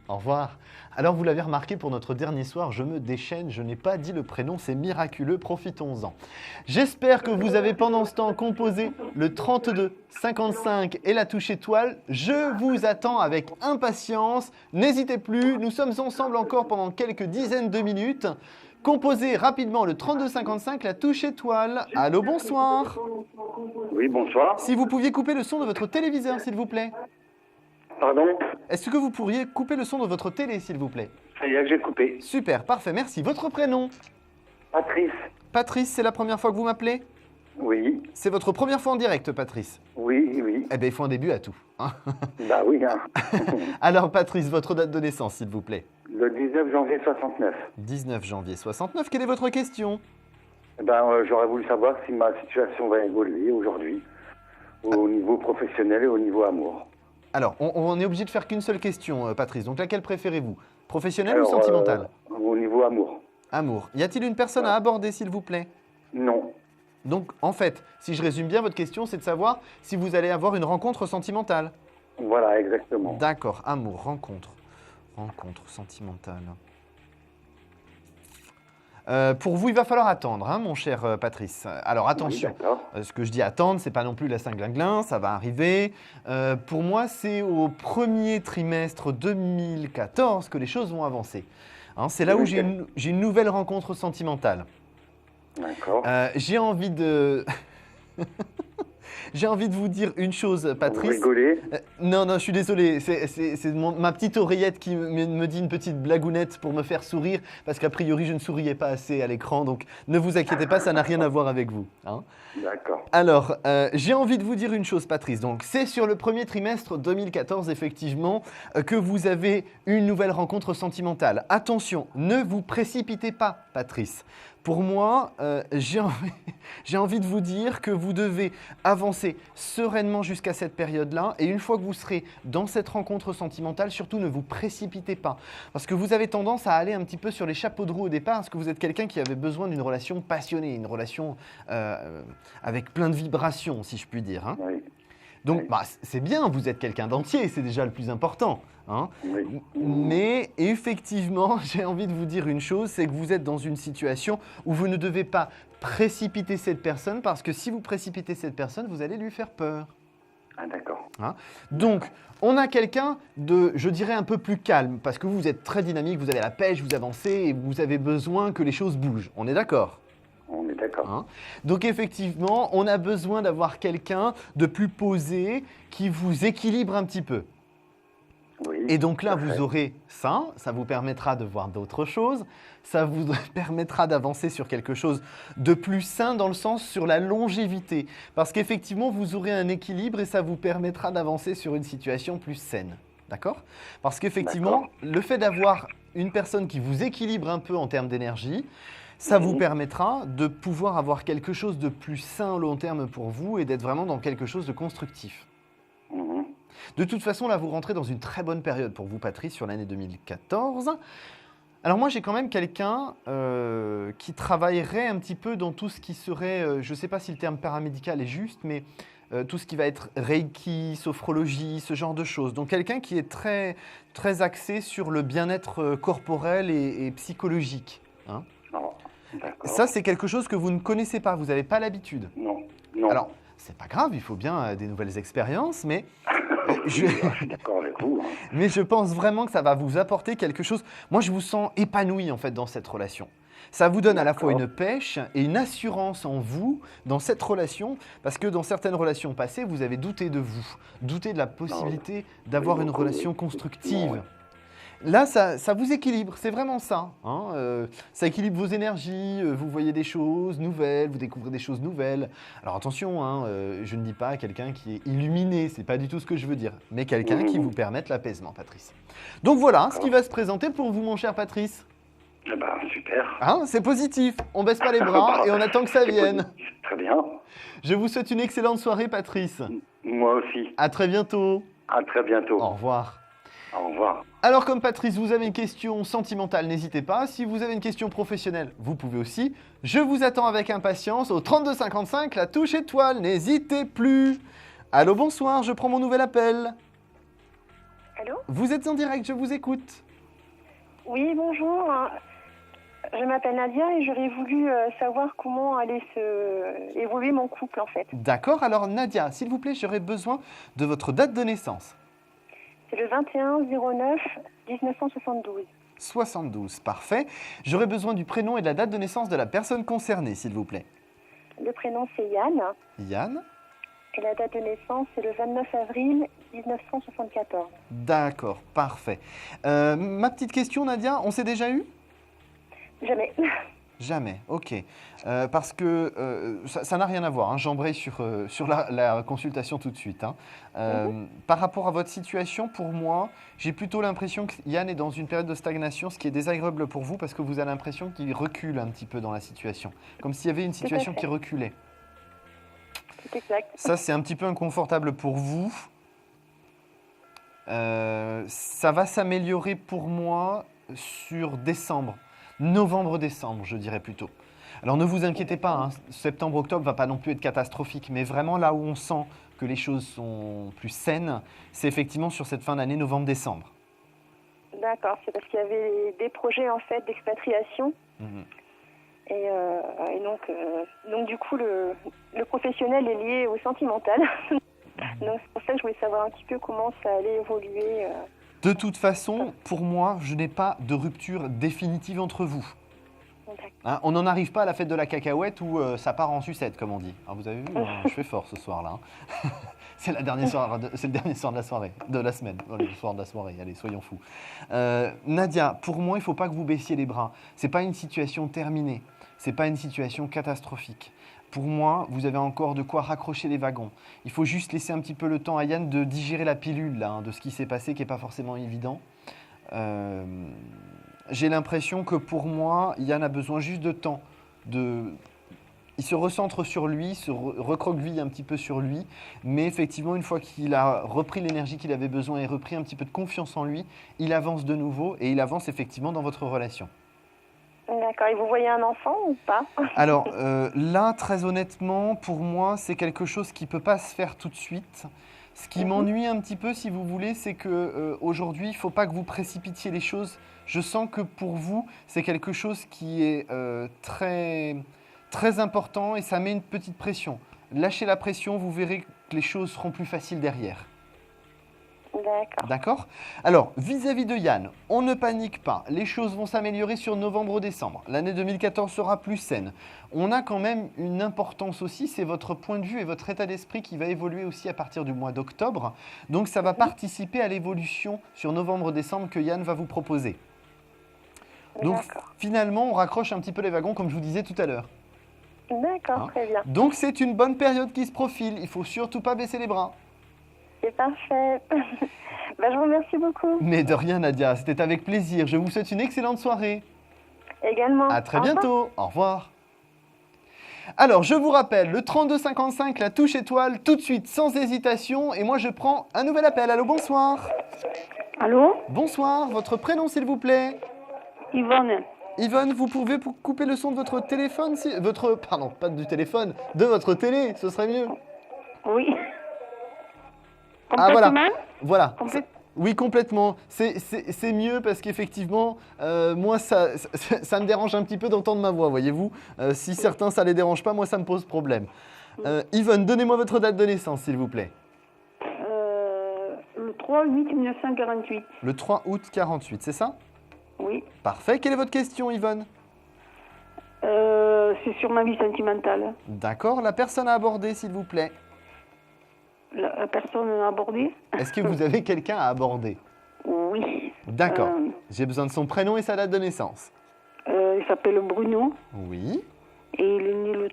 Au revoir. Alors, vous l'avez remarqué, pour notre dernier soir, je me déchaîne, je n'ai pas dit le prénom, c'est miraculeux, profitons-en. J'espère que vous avez pendant ce temps composé le 32 55 et la touche étoile. Je vous attends avec impatience. N'hésitez plus, nous sommes ensemble encore pendant quelques dizaines de minutes. Composez rapidement le 32 55, la touche étoile. Allô, bonsoir. Oui, bonsoir. Si vous pouviez couper le son de votre téléviseur, s'il vous plaît. Pardon? Est-ce que vous pourriez couper le son de votre télé, s'il vous plaît? Ça y est, j'ai coupé. Super, parfait, merci. Votre prénom? Patrice? Patrice, c'est la première fois que vous m'appelez? Oui. C'est votre première fois en direct, Patrice? Oui, oui. Eh bien, il faut un début à tout. Hein. Bah oui, hein. Alors, Patrice, votre date de naissance, s'il vous plaît? Le 19 janvier 69. 19 janvier 69, quelle est votre question? J'aurais voulu savoir si ma situation va évoluer aujourd'hui, au niveau professionnel et au niveau amour. Alors, on est obligé de faire qu'une seule question, Patrice. Donc, laquelle préférez-vous? Professionnelle ou sentimentale? Au niveau amour. Amour. Y a-t-il une personne à aborder, s'il vous plaît? Non. Donc, en fait, si je résume bien votre question, c'est de savoir si vous allez avoir une rencontre sentimentale. Voilà, exactement. D'accord, amour, rencontre. Rencontre sentimentale. Pour vous, il va falloir attendre, hein, mon cher Patrice. Alors attention, Oui, ce que je dis attendre, c'est pas non plus la Saint-Glinglin, ça va arriver. Pour moi, c'est au premier trimestre 2014 que les choses vont avancer. Hein, c'est là où j'ai une nouvelle rencontre sentimentale. D'accord. J'ai envie de... J'ai envie de vous dire une chose, Patrice. Vous rigolez? Non, je suis désolé. C'est ma petite oreillette qui me dit une petite blagounette pour me faire sourire, parce qu'a priori, je ne souriais pas assez à l'écran. Donc, ne vous inquiétez pas, ça n'a rien à voir avec vous. Hein. D'accord. Alors, j'ai envie de vous dire une chose, Patrice. Donc, c'est sur le premier trimestre 2014, effectivement, que vous avez une nouvelle rencontre sentimentale. Attention, ne vous précipitez pas, Patrice. Pour moi, j'ai envie de vous dire que vous devez avancer sereinement jusqu'à cette période-là. Et une fois que vous serez dans cette rencontre sentimentale, surtout ne vous précipitez pas. Parce que vous avez tendance à aller un petit peu sur les chapeaux de roue au départ, parce que vous êtes quelqu'un qui avait besoin d'une relation passionnée, une relation avec plein de vibrations, si je puis dire. Hein. Oui. Donc, c'est bien, vous êtes quelqu'un d'entier, c'est déjà le plus important. Hein. Oui. Mais effectivement, j'ai envie de vous dire une chose, c'est que vous êtes dans une situation où vous ne devez pas précipiter cette personne, parce que si vous précipitez cette personne, vous allez lui faire peur. Ah, d'accord. Hein. Donc, on a quelqu'un de, je dirais, un peu plus calme, parce que vous êtes très dynamique, vous avez la pêche, vous avancez et vous avez besoin que les choses bougent. On est d'accord ? On est d'accord. Hein. Donc effectivement, on a besoin d'avoir quelqu'un de plus posé qui vous équilibre un petit peu. Oui, et donc là, parfait. vous aurez ça vous permettra de voir d'autres choses, ça vous permettra d'avancer sur quelque chose de plus sain dans le sens sur la longévité. Parce qu'effectivement, vous aurez un équilibre et ça vous permettra d'avancer sur une situation plus saine. D'accord ? Parce qu'effectivement, le fait d'avoir une personne qui vous équilibre un peu en termes d'énergie, ça vous permettra de pouvoir avoir quelque chose de plus sain au long terme pour vous et d'être vraiment dans quelque chose de constructif. Mhm. De toute façon, là, vous rentrez dans une très bonne période pour vous, Patrice, sur l'année 2014. Alors moi, j'ai quand même quelqu'un qui travaillerait un petit peu dans tout ce qui serait, je ne sais pas si le terme paramédical est juste, mais tout ce qui va être Reiki, sophrologie, ce genre de choses. Donc quelqu'un qui est très, très axé sur le bien-être corporel et psychologique. Hein. Non, d'accord. Ça, c'est quelque chose que vous ne connaissez pas, vous n'avez pas l'habitude. Non, non. Alors, c'est pas grave, il faut bien des nouvelles expériences, mais je suis d'accord avec vous. Hein. mais je pense vraiment que ça va vous apporter quelque chose. Moi, je vous sens épanoui en fait dans cette relation. Ça vous donne à la fois une pêche et une assurance en vous dans cette relation, parce que dans certaines relations passées, vous avez douté de vous, douté de la possibilité d'avoir une relation constructive. Oui. Là, ça vous équilibre, c'est vraiment ça. Hein. Ça équilibre vos énergies, vous voyez des choses nouvelles, vous découvrez des choses nouvelles. Alors attention, hein, je ne dis pas quelqu'un qui est illuminé, c'est pas du tout ce que je veux dire, mais quelqu'un qui vous permette l'apaisement, Patrice. Donc voilà ce qui va se présenter pour vous, mon cher Patrice. Eh ben, super. Hein, c'est positif, on baisse pas les bras et on attend que ça vienne. Très bien. Je vous souhaite une excellente soirée, Patrice. Moi aussi. À très bientôt. À très bientôt. Au revoir. Au revoir. Alors comme Patrice, vous avez une question sentimentale, n'hésitez pas. Si vous avez une question professionnelle, vous pouvez aussi. Je vous attends avec impatience au 3255, la touche étoile, n'hésitez plus. Allô, bonsoir, je prends mon nouvel appel. Allô? Vous êtes en direct, je vous écoute. Oui, bonjour. Je m'appelle Nadia et j'aurais voulu savoir comment allait évoluer mon couple en fait. D'accord, alors Nadia, s'il vous plaît, j'aurais besoin de votre date de naissance. C'est le 21/09/1972. 72, parfait. J'aurais besoin du prénom et de la date de naissance de la personne concernée, s'il vous plaît. Le prénom c'est Yann Yann? et la date de naissance c'est le 29 avril 1974. D'accord, parfait. Ma petite question, Nadia, on s'est déjà eu? Jamais. Jamais, ok. Parce que ça n'a rien à voir, hein. J'embraye sur la consultation tout de suite. Hein. Par rapport à votre situation, pour moi, j'ai plutôt l'impression que Yann est dans une période de stagnation, ce qui est désagréable pour vous parce que vous avez l'impression qu'il recule un petit peu dans la situation. Comme s'il y avait une situation qui reculait. C'est exact. Ça, c'est un petit peu inconfortable pour vous. Ça va s'améliorer pour moi sur décembre. Novembre-décembre, je dirais plutôt. Alors ne vous inquiétez pas, hein, septembre-octobre ne va pas non plus être catastrophique, mais vraiment là où on sent que les choses sont plus saines, c'est effectivement sur cette fin d'année, novembre-décembre. D'accord, c'est parce qu'il y avait des projets en fait d'expatriation. Et donc du coup le professionnel est lié au sentimental. Donc c'est pour ça que je voulais savoir un petit peu comment ça allait évoluer. De toute façon, pour moi, je n'ai pas de rupture définitive entre vous. Hein, on n'en arrive pas à la fête de la cacahuète où ça part en sucette, comme on dit. Alors, vous avez vu, je fais fort ce soir-là. Hein. C'est le dernier soir de la soirée, de la semaine. Le soir de la soirée, allez, soyons fous. Nadia, pour moi, il ne faut pas que vous baissiez les bras. Ce n'est pas une situation terminée. Ce n'est pas une situation catastrophique. Pour moi, vous avez encore de quoi raccrocher les wagons. Il faut juste laisser un petit peu le temps à Yann de digérer la pilule là, hein, de ce qui s'est passé, qui n'est pas forcément évident. J'ai l'impression que pour moi, Yann a besoin juste de temps. Il se recentre sur lui, se recroqueville un petit peu sur lui. Mais effectivement, une fois qu'il a repris l'énergie qu'il avait besoin et repris un petit peu de confiance en lui, il avance de nouveau et il avance effectivement dans votre relation. D'accord, et vous voyez un enfant ou pas? Alors là, très honnêtement, pour moi, c'est quelque chose qui ne peut pas se faire tout de suite. Ce qui m'ennuie un petit peu, si vous voulez, c'est qu'aujourd'hui, il ne faut pas que vous précipitiez les choses. Je sens que pour vous, c'est quelque chose qui est très, très important et ça met une petite pression. Lâchez la pression, vous verrez que les choses seront plus faciles derrière. D'accord. D'accord? Alors, vis-à-vis de Yann, on ne panique pas. Les choses vont s'améliorer sur novembre-décembre. L'année 2014 sera plus saine. On a quand même une importance aussi, c'est votre point de vue et votre état d'esprit qui va évoluer aussi à partir du mois d'octobre. Donc, ça va participer à l'évolution sur novembre-décembre que Yann va vous proposer. Donc, finalement, on raccroche un petit peu les wagons, comme je vous disais tout à l'heure. D'accord, très bien. Donc, c'est une bonne période qui se profile. Il ne faut surtout pas baisser les bras. C'est parfait. Je vous remercie beaucoup. Mais de rien, Nadia, c'était avec plaisir. Je vous souhaite une excellente soirée. Également. À très bientôt. Au revoir. Alors, je vous rappelle, le 3255, la touche étoile, tout de suite, sans hésitation. Et moi, je prends un nouvel appel. Allô, bonsoir. Allô? Bonsoir, votre prénom, s'il vous plaît? Yvonne. Yvonne, vous pouvez couper le son de votre téléphone Pardon, pas du téléphone, de votre télé, ce serait mieux. Oui. Ah voilà, voilà. Complètement. Oui, complètement. C'est mieux parce qu'effectivement, moi, ça me dérange un petit peu d'entendre ma voix, voyez-vous. Si certains, ça ne les dérange pas, moi, ça me pose problème. Yvonne, donnez-moi votre date de naissance, s'il vous plaît. Le 3/8/1948. Le 3 août 48, c'est ça? Oui. Parfait. Quelle est votre question, Yvonne? C'est sur ma vie sentimentale. D'accord. La personne à aborder, s'il vous plaît. La personne abordée. Est-ce que vous avez quelqu'un à aborder? Oui. D'accord. J'ai besoin de son prénom et sa date de naissance. Il s'appelle Bruno. Oui. Et il est né le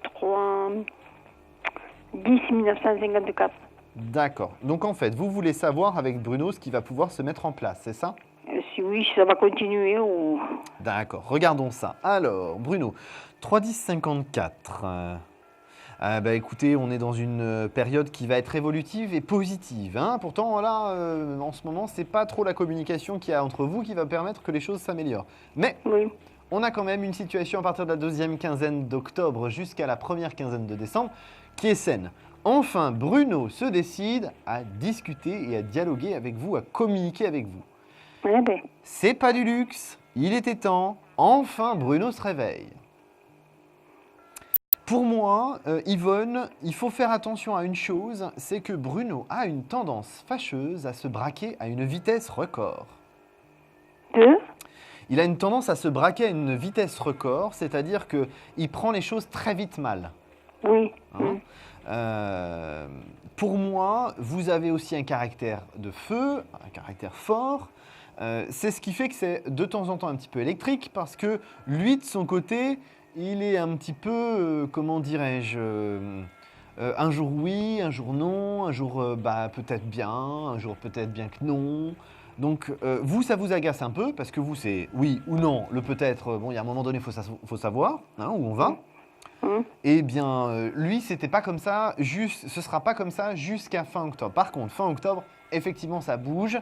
3/10/1954. D'accord. Donc en fait, vous voulez savoir avec Bruno ce qui va pouvoir se mettre en place, c'est ça? Si oui, ça va continuer ou... D'accord. Regardons ça. Alors, Bruno, 3/10/54. Écoutez, on est dans une période qui va être évolutive et positive. Hein. Pourtant, là, en ce moment, c'est pas trop la communication qu'il y a entre vous qui va permettre que les choses s'améliorent. Mais Oui. on a quand même une situation à partir de la deuxième quinzaine d'octobre jusqu'à la première quinzaine de décembre qui est saine. Enfin, Bruno se décide à discuter et à dialoguer avec vous, à communiquer avec vous. Eh bien, C'est pas du luxe, il était temps. Enfin, Bruno se réveille. Pour moi, Yvonne, il faut faire attention à une chose, c'est que Bruno a une tendance fâcheuse à se braquer à une vitesse record. Il a une tendance à se braquer à une vitesse record, c'est-à-dire qu'il prend les choses très vite mal. Oui. Hein. Pour moi, vous avez aussi un caractère de feu, un caractère fort. C'est ce qui fait que c'est de temps en temps un petit peu électrique parce que lui, de son côté, il est un petit peu, comment dirais-je, un jour oui, un jour non, un jour peut-être bien, un jour peut-être bien que non. Donc vous, ça vous agace un peu parce que vous, c'est oui ou non, le peut-être, bon, il y a un moment donné, il faut savoir hein, où on va. Eh bien, lui, c'était pas comme ça, ce sera pas comme ça jusqu'à fin octobre. Par contre, fin octobre, effectivement, ça bouge.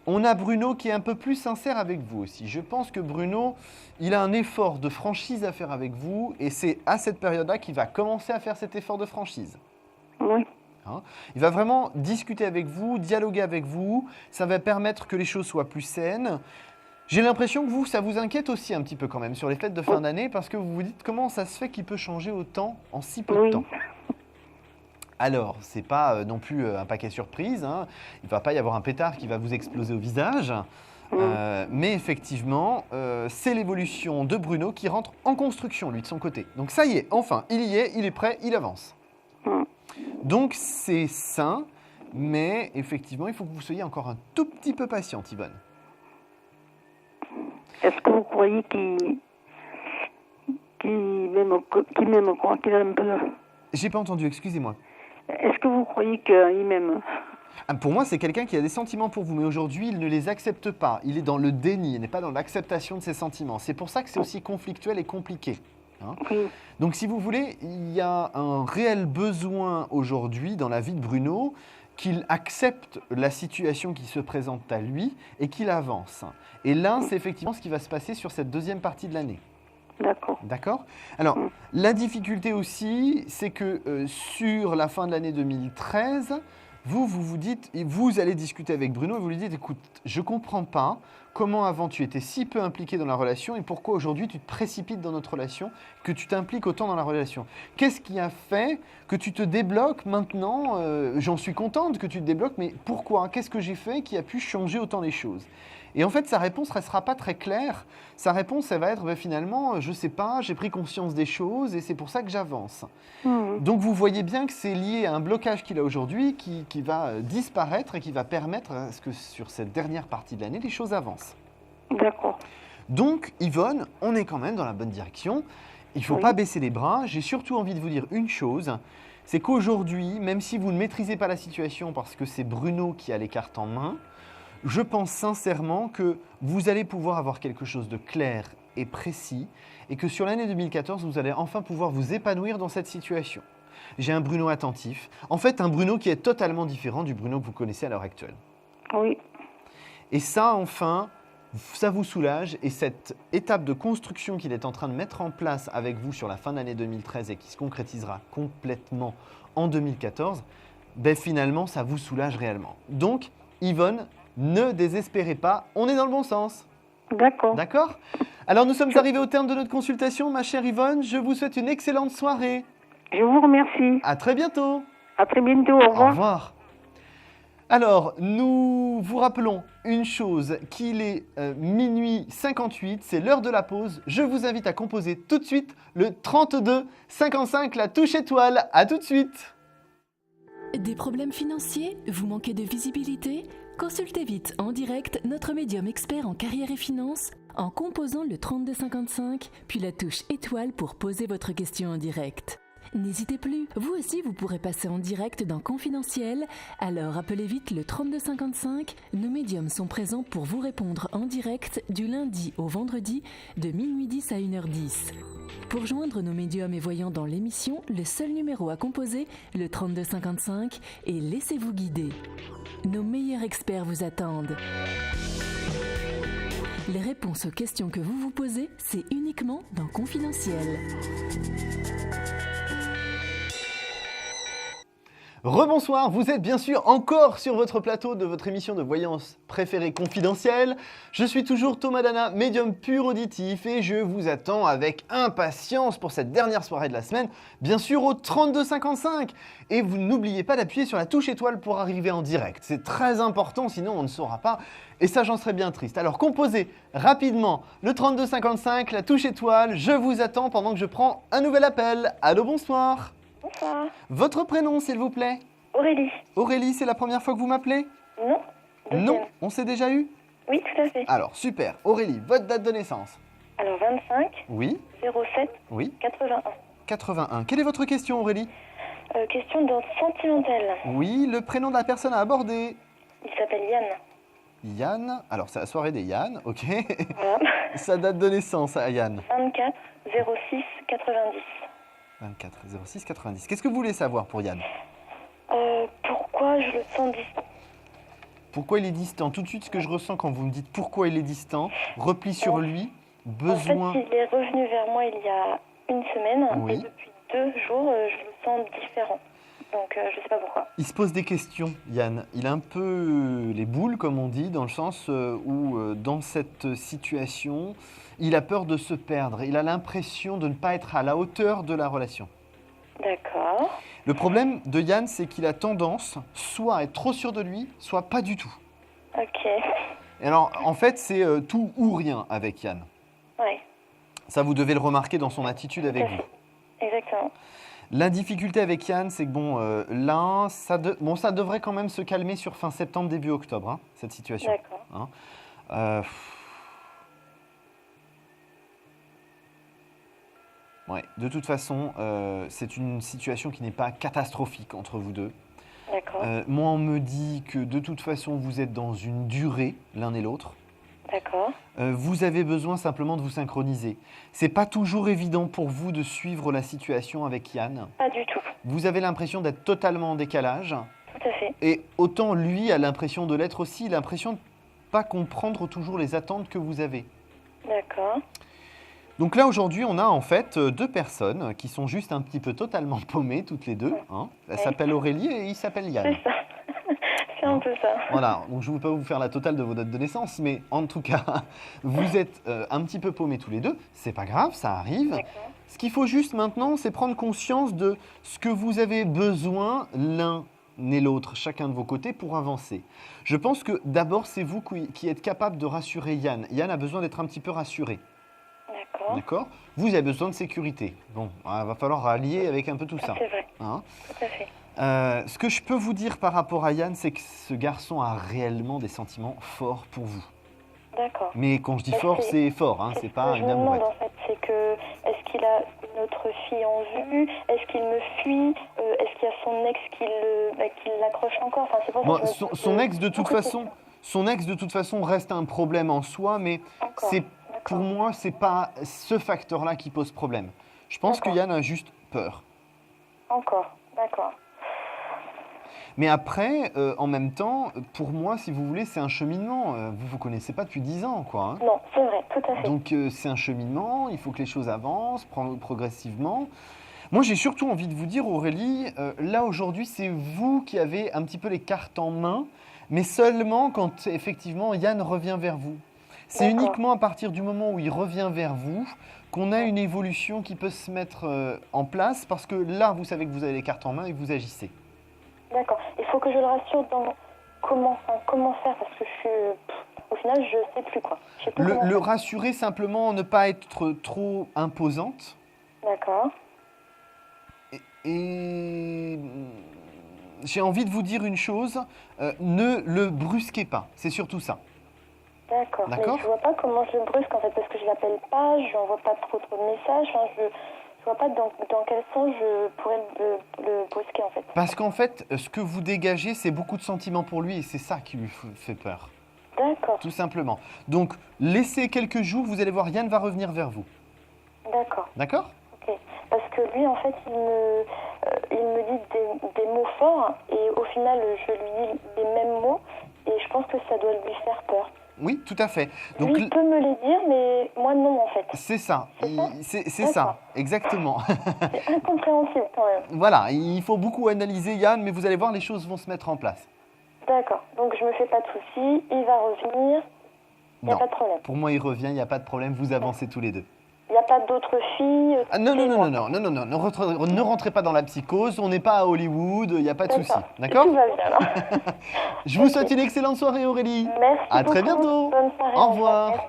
On a Bruno qui est un peu plus sincère avec vous aussi. Je pense que Bruno, il a un effort de franchise à faire avec vous et c'est à cette période-là qu'il va commencer à faire cet effort de franchise. Oui. Hein, il va vraiment discuter avec vous, dialoguer avec vous. Ça va permettre que les choses soient plus saines. J'ai l'impression que vous, ça vous inquiète aussi un petit peu quand même sur les fêtes de fin d'année parce que vous vous dites comment ça se fait qu'il peut changer autant en si peu de temps. Alors, ce n'est pas non plus un paquet surprise, hein. Il ne va pas y avoir un pétard qui va vous exploser au visage, mais effectivement, c'est l'évolution de Bruno qui rentre en construction, lui, de son côté. Donc ça y est, enfin, il y est, il est prêt, il avance. Donc c'est sain, mais effectivement, il faut que vous soyez encore un tout petit peu patiente, Yvonne. Est-ce que vous croyez qu'il m'aime quoi, qu'il aime un peu? J'ai pas entendu, excusez-moi. Est-ce que vous croyez qu'il m'aime? Pour moi, c'est quelqu'un qui a des sentiments pour vous, mais aujourd'hui, il ne les accepte pas. Il est dans le déni, il n'est pas dans l'acceptation de ses sentiments. C'est pour ça que c'est aussi conflictuel et compliqué. Hein. Donc, si vous voulez, il y a un réel besoin aujourd'hui dans la vie de Bruno qu'il accepte la situation qui se présente à lui et qu'il avance. Et là, c'est effectivement ce qui va se passer sur cette deuxième partie de l'année. D'accord. D'accord. Alors, la difficulté aussi, c'est que sur la fin de l'année 2013, vous dites, et vous allez discuter avec Bruno et vous lui dites, écoute, je ne comprends pas comment avant tu étais si peu impliqué dans la relation et pourquoi aujourd'hui tu te précipites dans notre relation, que tu t'impliques autant dans la relation. Qu'est-ce qui a fait que tu te débloques maintenant? J'en suis contente que tu te débloques, mais pourquoi? Qu'est-ce que j'ai fait qui a pu changer autant les choses? Et en fait, sa réponse ne restera pas très claire. Sa réponse, elle va être finalement, je ne sais pas, j'ai pris conscience des choses et c'est pour ça que j'avance. Donc, vous voyez bien que c'est lié à un blocage qu'il a aujourd'hui qui va disparaître et qui va permettre à ce que sur cette dernière partie de l'année, les choses avancent. D'accord. Donc, Yvonne, on est quand même dans la bonne direction. Il ne faut pas baisser les bras. J'ai surtout envie de vous dire une chose, c'est qu'aujourd'hui, même si vous ne maîtrisez pas la situation parce que c'est Bruno qui a les cartes en main, je pense sincèrement que vous allez pouvoir avoir quelque chose de clair et précis et que sur l'année 2014, vous allez enfin pouvoir vous épanouir dans cette situation. J'ai un Bruno attentif, en fait un Bruno qui est totalement différent du Bruno que vous connaissez à l'heure actuelle. Oui. Et ça, enfin, ça vous soulage et cette étape de construction qu'il est en train de mettre en place avec vous sur la fin de l'année 2013 et qui se concrétisera complètement en 2014, finalement, ça vous soulage réellement. Donc, Yvonne, ne désespérez pas, on est dans le bon sens. D'accord. D'accord? Alors, nous sommes arrivés au terme de notre consultation, ma chère Yvonne. Je vous souhaite une excellente soirée. Je vous remercie. À très bientôt. À très bientôt, au revoir. Au revoir. Alors, nous vous rappelons une chose, qu'il est minuit 58, c'est l'heure de la pause. Je vous invite à composer tout de suite le 32 55, la touche étoile. À tout de suite. Des problèmes financiers? Vous manquez de visibilité? Consultez vite en direct notre médium expert en carrière et finance en composant le 3255, puis la touche étoile pour poser votre question en direct. N'hésitez plus, vous aussi vous pourrez passer en direct dans Confidentiel, alors appelez vite le 3255. Nos médiums sont présents pour vous répondre en direct du lundi au vendredi de minuit 10 à 1h10. Pour joindre nos médiums et voyants dans l'émission, le seul numéro à composer, le 3255, et laissez-vous guider. Nos meilleurs experts vous attendent. Les réponses aux questions que vous vous posez, c'est uniquement dans Confidentiel. Rebonsoir, vous êtes bien sûr encore sur votre plateau de votre émission de voyance préférée Confidentielle. Je suis toujours Thomas Dana, médium pur auditif, et je vous attends avec impatience pour cette dernière soirée de la semaine, bien sûr au 3255. Et vous n'oubliez pas d'appuyer sur la touche étoile pour arriver en direct. C'est très important, sinon on ne saura pas, et ça j'en serais bien triste. Alors composez rapidement le 3255, la touche étoile, je vous attends pendant que je prends un nouvel appel. Allô, bonsoir. Bonsoir. Votre prénom, s'il vous plaît? Aurélie. Aurélie, c'est la première fois que vous m'appelez? Non. Deuxième. Non, on s'est déjà eu? Oui, tout à fait. Alors, super. Aurélie, votre date de naissance? Alors, 25 Oui, 07 oui, 81. 81. Quelle est votre question, Aurélie? Question d'ordre sentimental. Oui, le prénom de la personne à aborder? Il s'appelle Yann. Yann. Alors, c'est la soirée des Yann, ok. Voilà. Sa date de naissance à Yann? 24 06 90. 24 06 90. Qu'est-ce que vous voulez savoir pour Yann? Pourquoi je le sens distant? Pourquoi il est distant? Tout de suite, ce que je ressens quand vous me dites pourquoi il est distant, repli sur lui, besoin... En fait, il est revenu vers moi il y a une semaine, Oui. et depuis 2 jours, je le sens différent. Donc, je ne sais pas pourquoi. Il se pose des questions, Yann. Il a un peu les boules, comme on dit, dans le sens où, dans cette situation, il a peur de se perdre. Il a l'impression de ne pas être à la hauteur de la relation. D'accord. Le problème de Yann, c'est qu'il a tendance soit à être trop sûr de lui, soit pas du tout. Ok. Et alors, en fait, c'est tout ou rien avec Yann. Ouais. Ça, vous devez le remarquer dans son attitude avec vous. Exactement. La difficulté avec Yann, c'est que là, ça devrait quand même se calmer sur fin septembre, début octobre, hein, cette situation. D'accord. Hein. Ouais, de toute façon, c'est une situation qui n'est pas catastrophique entre vous deux. D'accord. Moi, on me dit que de toute façon, vous êtes dans une durée, l'un et l'autre. D'accord. Vous avez besoin simplement de vous synchroniser. C'est pas toujours évident pour vous de suivre la situation avec Yann. Pas du tout. Vous avez l'impression d'être totalement en décalage. Tout à fait. Et autant lui a l'impression de l'être aussi, il a l'impression de ne pas comprendre toujours les attentes que vous avez. D'accord. Donc là, aujourd'hui, on a en fait 2 personnes qui sont juste un petit peu totalement paumées, toutes les deux. Hein. Elle s'appelle Aurélie et il s'appelle Yann. C'est ça. C'est un peu ça. Voilà, donc je ne veux pas vous faire la totale de vos dates de naissance, mais en tout cas, vous êtes un petit peu paumés tous les deux. C'est pas grave, ça arrive. D'accord. Ce qu'il faut juste maintenant, c'est prendre conscience de ce que vous avez besoin l'un et l'autre, chacun de vos côtés, pour avancer. Je pense que d'abord, c'est vous qui êtes capable de rassurer Yann. Yann a besoin d'être un petit peu rassuré. D'accord. D'accord? Vous avez besoin de sécurité. Bon, il va falloir rallier avec un peu tout ça. C'est vrai. Hein? Tout à fait. Ce que je peux vous dire par rapport à Yann, c'est que ce garçon a réellement des sentiments forts pour vous. D'accord. Mais quand je dis Bah, fort, c'est- c'est fort, hein, c'est ce pas que je une me demande amourette. en fait, c'est que est-ce qu'il a une autre fille en vue? Est-ce qu'il me fuit? Est-ce qu'il y a son ex qui l'accroche encore? Enfin, c'est pour ça Bon, que je me pose son ex de toute beaucoup de façon, son ex de toute façon reste un problème en soi, mais Encore, c'est d'accord. pour moi c'est pas ce facteur-là qui pose problème. Je pense que D'accord. Yann a juste peur. Encore, d'accord. Mais après, en même temps, pour moi, si vous voulez, c'est un cheminement. Vous vous connaissez pas depuis 10 ans, quoi. Hein. Non, c'est vrai, tout à fait. Donc c'est un cheminement, il faut que les choses avancent progressivement. Moi j'ai surtout envie de vous dire Aurélie, là aujourd'hui c'est vous qui avez un petit peu les cartes en main, mais seulement quand effectivement Yann revient vers vous. C'est D'accord. uniquement à partir du moment où il revient vers vous qu'on a une évolution qui peut se mettre en place parce que là vous savez que vous avez les cartes en main et que vous agissez. D'accord. Il faut que je le rassure dans comment faire parce que au final je sais plus quoi. Je sais plus comment Le faire. rassurer simplement, ne pas être trop imposante. D'accord. Et j'ai envie de vous dire une chose, ne le brusquez pas, c'est surtout ça. D'accord. Mais D'accord. je vois pas comment je le brusque en fait parce que je l'appelle pas, je lui envoie pas trop de messages. Enfin, Je vois pas dans quel sens je pourrais le brusquer en fait. Parce qu'en fait, ce que vous dégagez, c'est beaucoup de sentiments pour lui et c'est ça qui lui fait peur. D'accord. Tout simplement. Donc, laissez quelques jours, vous allez voir, Yann va revenir vers vous. D'accord. D'accord ? Ok. Parce que lui, en fait, il me dit des mots forts et au final, je lui dis les mêmes mots et je pense que ça doit lui faire peur. Oui, tout à fait. Donc, lui, il peut me les dire, mais moi, non, en fait. c'est ça. C'est D'accord. ça, exactement. C'est incompréhensible quand même. Voilà, il faut beaucoup analyser Yann, mais vous allez voir, les choses vont se mettre en place. D'accord. Donc, je me fais pas de soucis. Il va revenir. Il n'y a Non. pas de problème. Pour moi, il revient, il n'y a pas de problème, vous avancez tous les deux. Il n'y a pas d'autres filles. Ah, non, ne rentrez pas dans la psychose, on n'est pas à Hollywood, il n'y a pas de souci. D'accord ? Tout va bien alors. Je vous souhaite une excellente soirée, Aurélie. Merci À beaucoup. très bientôt. Bonne soirée. Au revoir. Merci.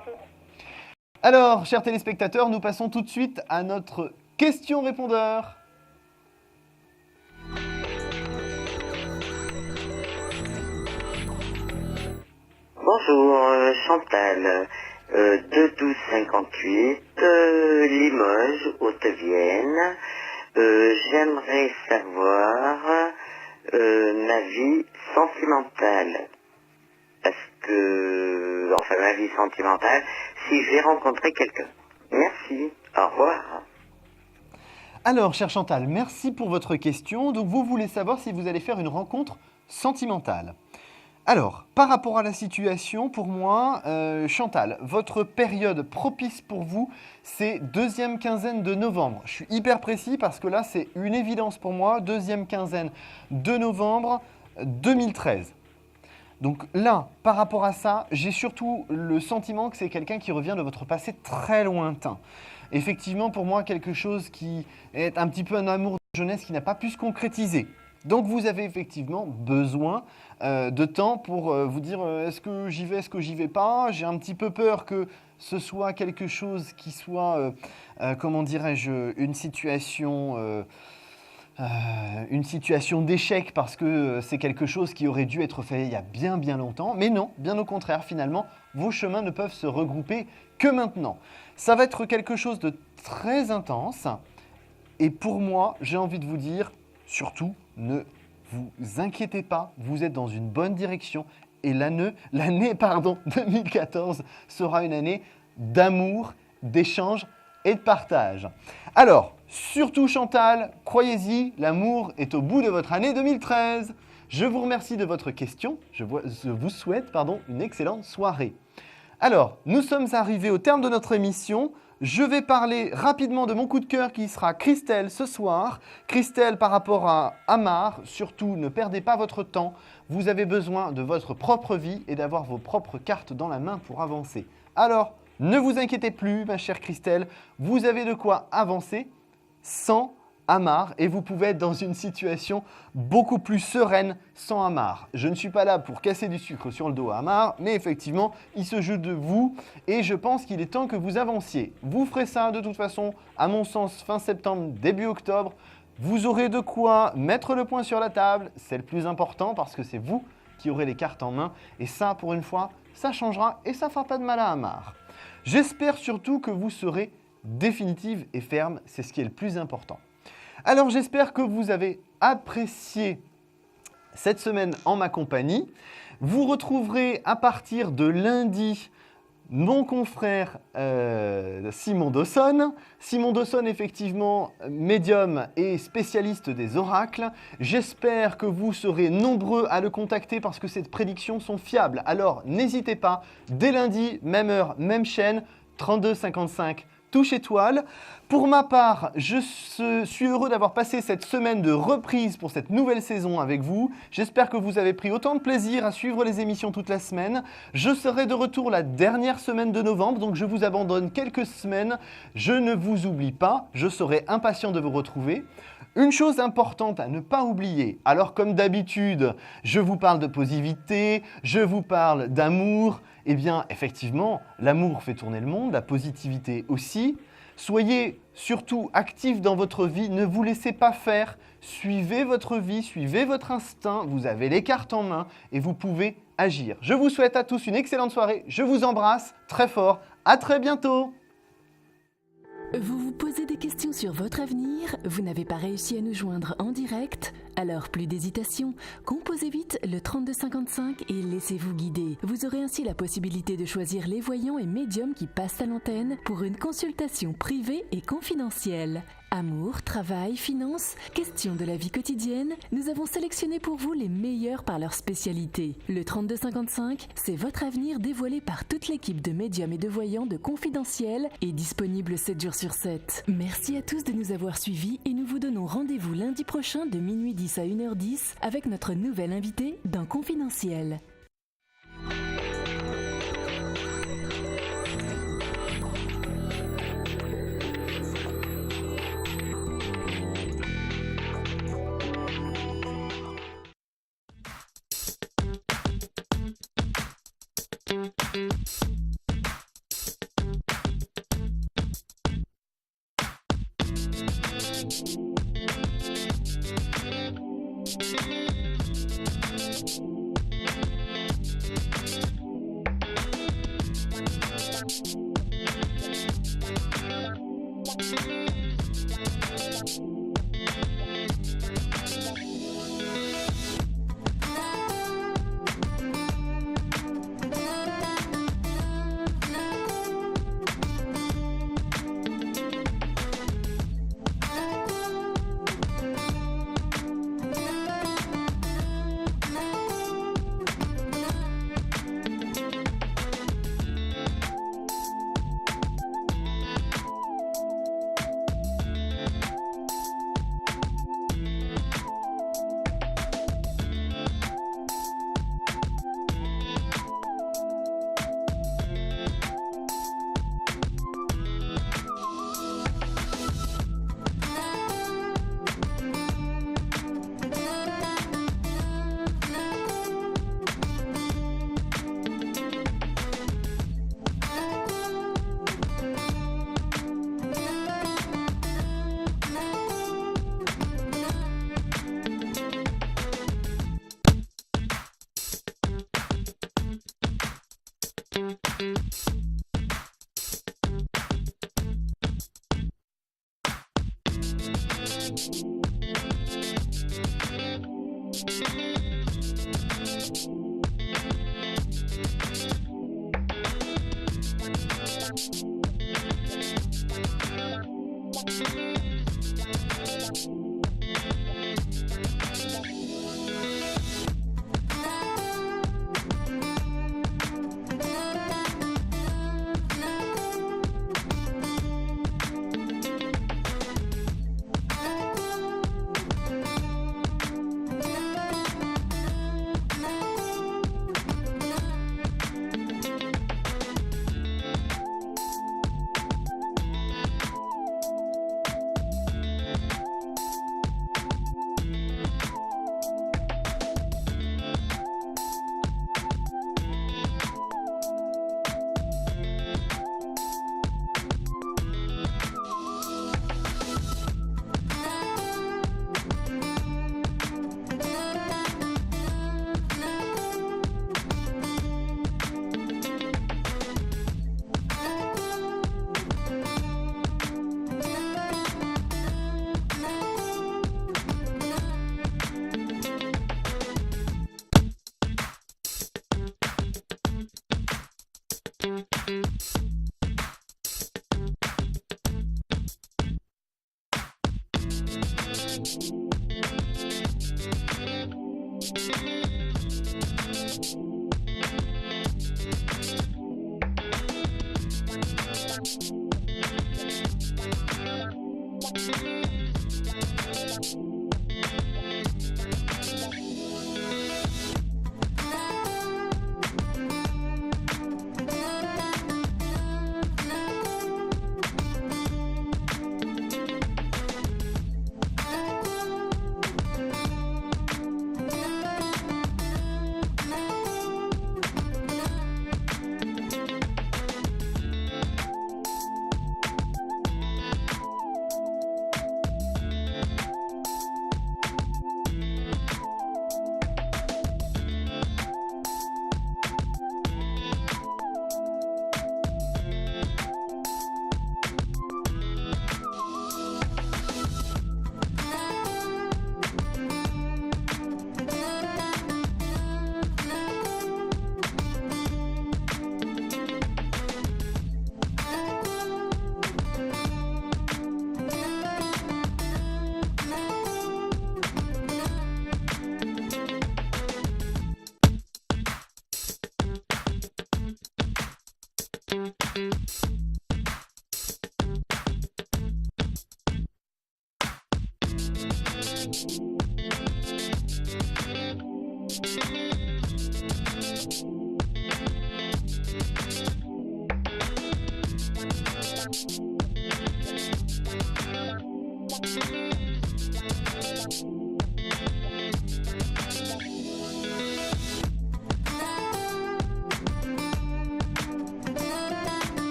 Alors, chers téléspectateurs, nous passons tout de suite à notre question-répondeur. Bonjour, Chantal, 21258, Limoges, Haute-Vienne. J'aimerais savoir ma vie sentimentale. Parce que, enfin ma vie sentimentale, si j'ai rencontré quelqu'un. Merci, au revoir. Alors, cher Chantal, merci pour votre question. Donc, vous voulez savoir si vous allez faire une rencontre sentimentale. Alors, par rapport à la situation, pour moi, Chantal, votre période propice pour vous, c'est deuxième quinzaine de novembre. Je suis hyper précis parce que là, c'est une évidence pour moi, deuxième quinzaine de novembre 2013. Donc là, par rapport à ça, j'ai surtout le sentiment que c'est quelqu'un qui revient de votre passé très lointain. Effectivement, pour moi, quelque chose qui est un petit peu un amour de jeunesse qui n'a pas pu se concrétiser. Donc vous avez effectivement besoin de temps pour vous dire est-ce que j'y vais, est-ce que j'y vais pas. J'ai un petit peu peur que ce soit quelque chose qui soit, comment dirais-je, une situation d'échec parce que c'est quelque chose qui aurait dû être fait il y a bien bien longtemps. Mais non, bien au contraire, finalement, vos chemins ne peuvent se regrouper que maintenant. Ça va être quelque chose de très intense. Et pour moi, j'ai envie de vous dire, surtout, ne vous inquiétez pas, vous êtes dans une bonne direction. Et l'année 2014 sera une année d'amour, d'échange et de partage. Alors, surtout Chantal, croyez-y, l'amour est au bout de votre année 2013. Je vous remercie de votre question. Je vous souhaite une excellente soirée. Alors, nous sommes arrivés au terme de notre émission. Je vais parler rapidement de mon coup de cœur qui sera Christelle ce soir. Christelle, par rapport à Amar, surtout ne perdez pas votre temps. Vous avez besoin de votre propre vie et d'avoir vos propres cartes dans la main pour avancer. Alors, ne vous inquiétez plus, ma chère Christelle, vous avez de quoi avancer sans Amar et vous pouvez être dans une situation beaucoup plus sereine sans Amar. Je ne suis pas là pour casser du sucre sur le dos à Amar, mais effectivement, il se joue de vous et je pense qu'il est temps que vous avanciez. Vous ferez ça de toute façon, à mon sens, fin septembre, début octobre. Vous aurez de quoi mettre le point sur la table, c'est le plus important parce que c'est vous qui aurez les cartes en main et ça, pour une fois, ça changera et ça ne fera pas de mal à Amar. J'espère surtout que vous serez définitive et ferme, c'est ce qui est le plus important. Alors j'espère que vous avez apprécié cette semaine en ma compagnie. Vous retrouverez à partir de lundi mon confrère Simon Dawson. Simon Dawson, effectivement, médium et spécialiste des oracles. J'espère que vous serez nombreux à le contacter parce que ces prédictions sont fiables. Alors n'hésitez pas, dès lundi, même heure, même chaîne, 32 55. Touche étoile. Pour ma part, je suis heureux d'avoir passé cette semaine de reprise pour cette nouvelle saison avec vous. J'espère que vous avez pris autant de plaisir à suivre les émissions toute la semaine. Je serai de retour la dernière semaine de novembre, donc je vous abandonne quelques semaines. Je ne vous oublie pas, je serai impatient de vous retrouver. Une chose importante à ne pas oublier, alors comme d'habitude, je vous parle de positivité, je vous parle d'amour. Eh bien, effectivement, l'amour fait tourner le monde, la positivité aussi. Soyez surtout actifs dans votre vie, ne vous laissez pas faire. Suivez votre vie, suivez votre instinct, vous avez les cartes en main et vous pouvez agir. Je vous souhaite à tous une excellente soirée, je vous embrasse très fort, à très bientôt. Vous vous posez des questions sur votre avenir? Vous n'avez pas réussi à nous joindre en direct? Alors plus d'hésitation, composez vite le 3255 et laissez-vous guider. Vous aurez ainsi la possibilité de choisir les voyants et médiums qui passent à l'antenne pour une consultation privée et confidentielle. Amour, travail, finances, questions de la vie quotidienne, nous avons sélectionné pour vous les meilleurs par leur spécialité. Le 3255, c'est votre avenir dévoilé par toute l'équipe de médiums et de voyants de Confidentiel et disponible 7 jours sur 7. Merci à tous de nous avoir suivis et nous vous donnons rendez-vous lundi prochain de minuit 10 à 1h10 avec notre nouvel invité dans Confidentiel.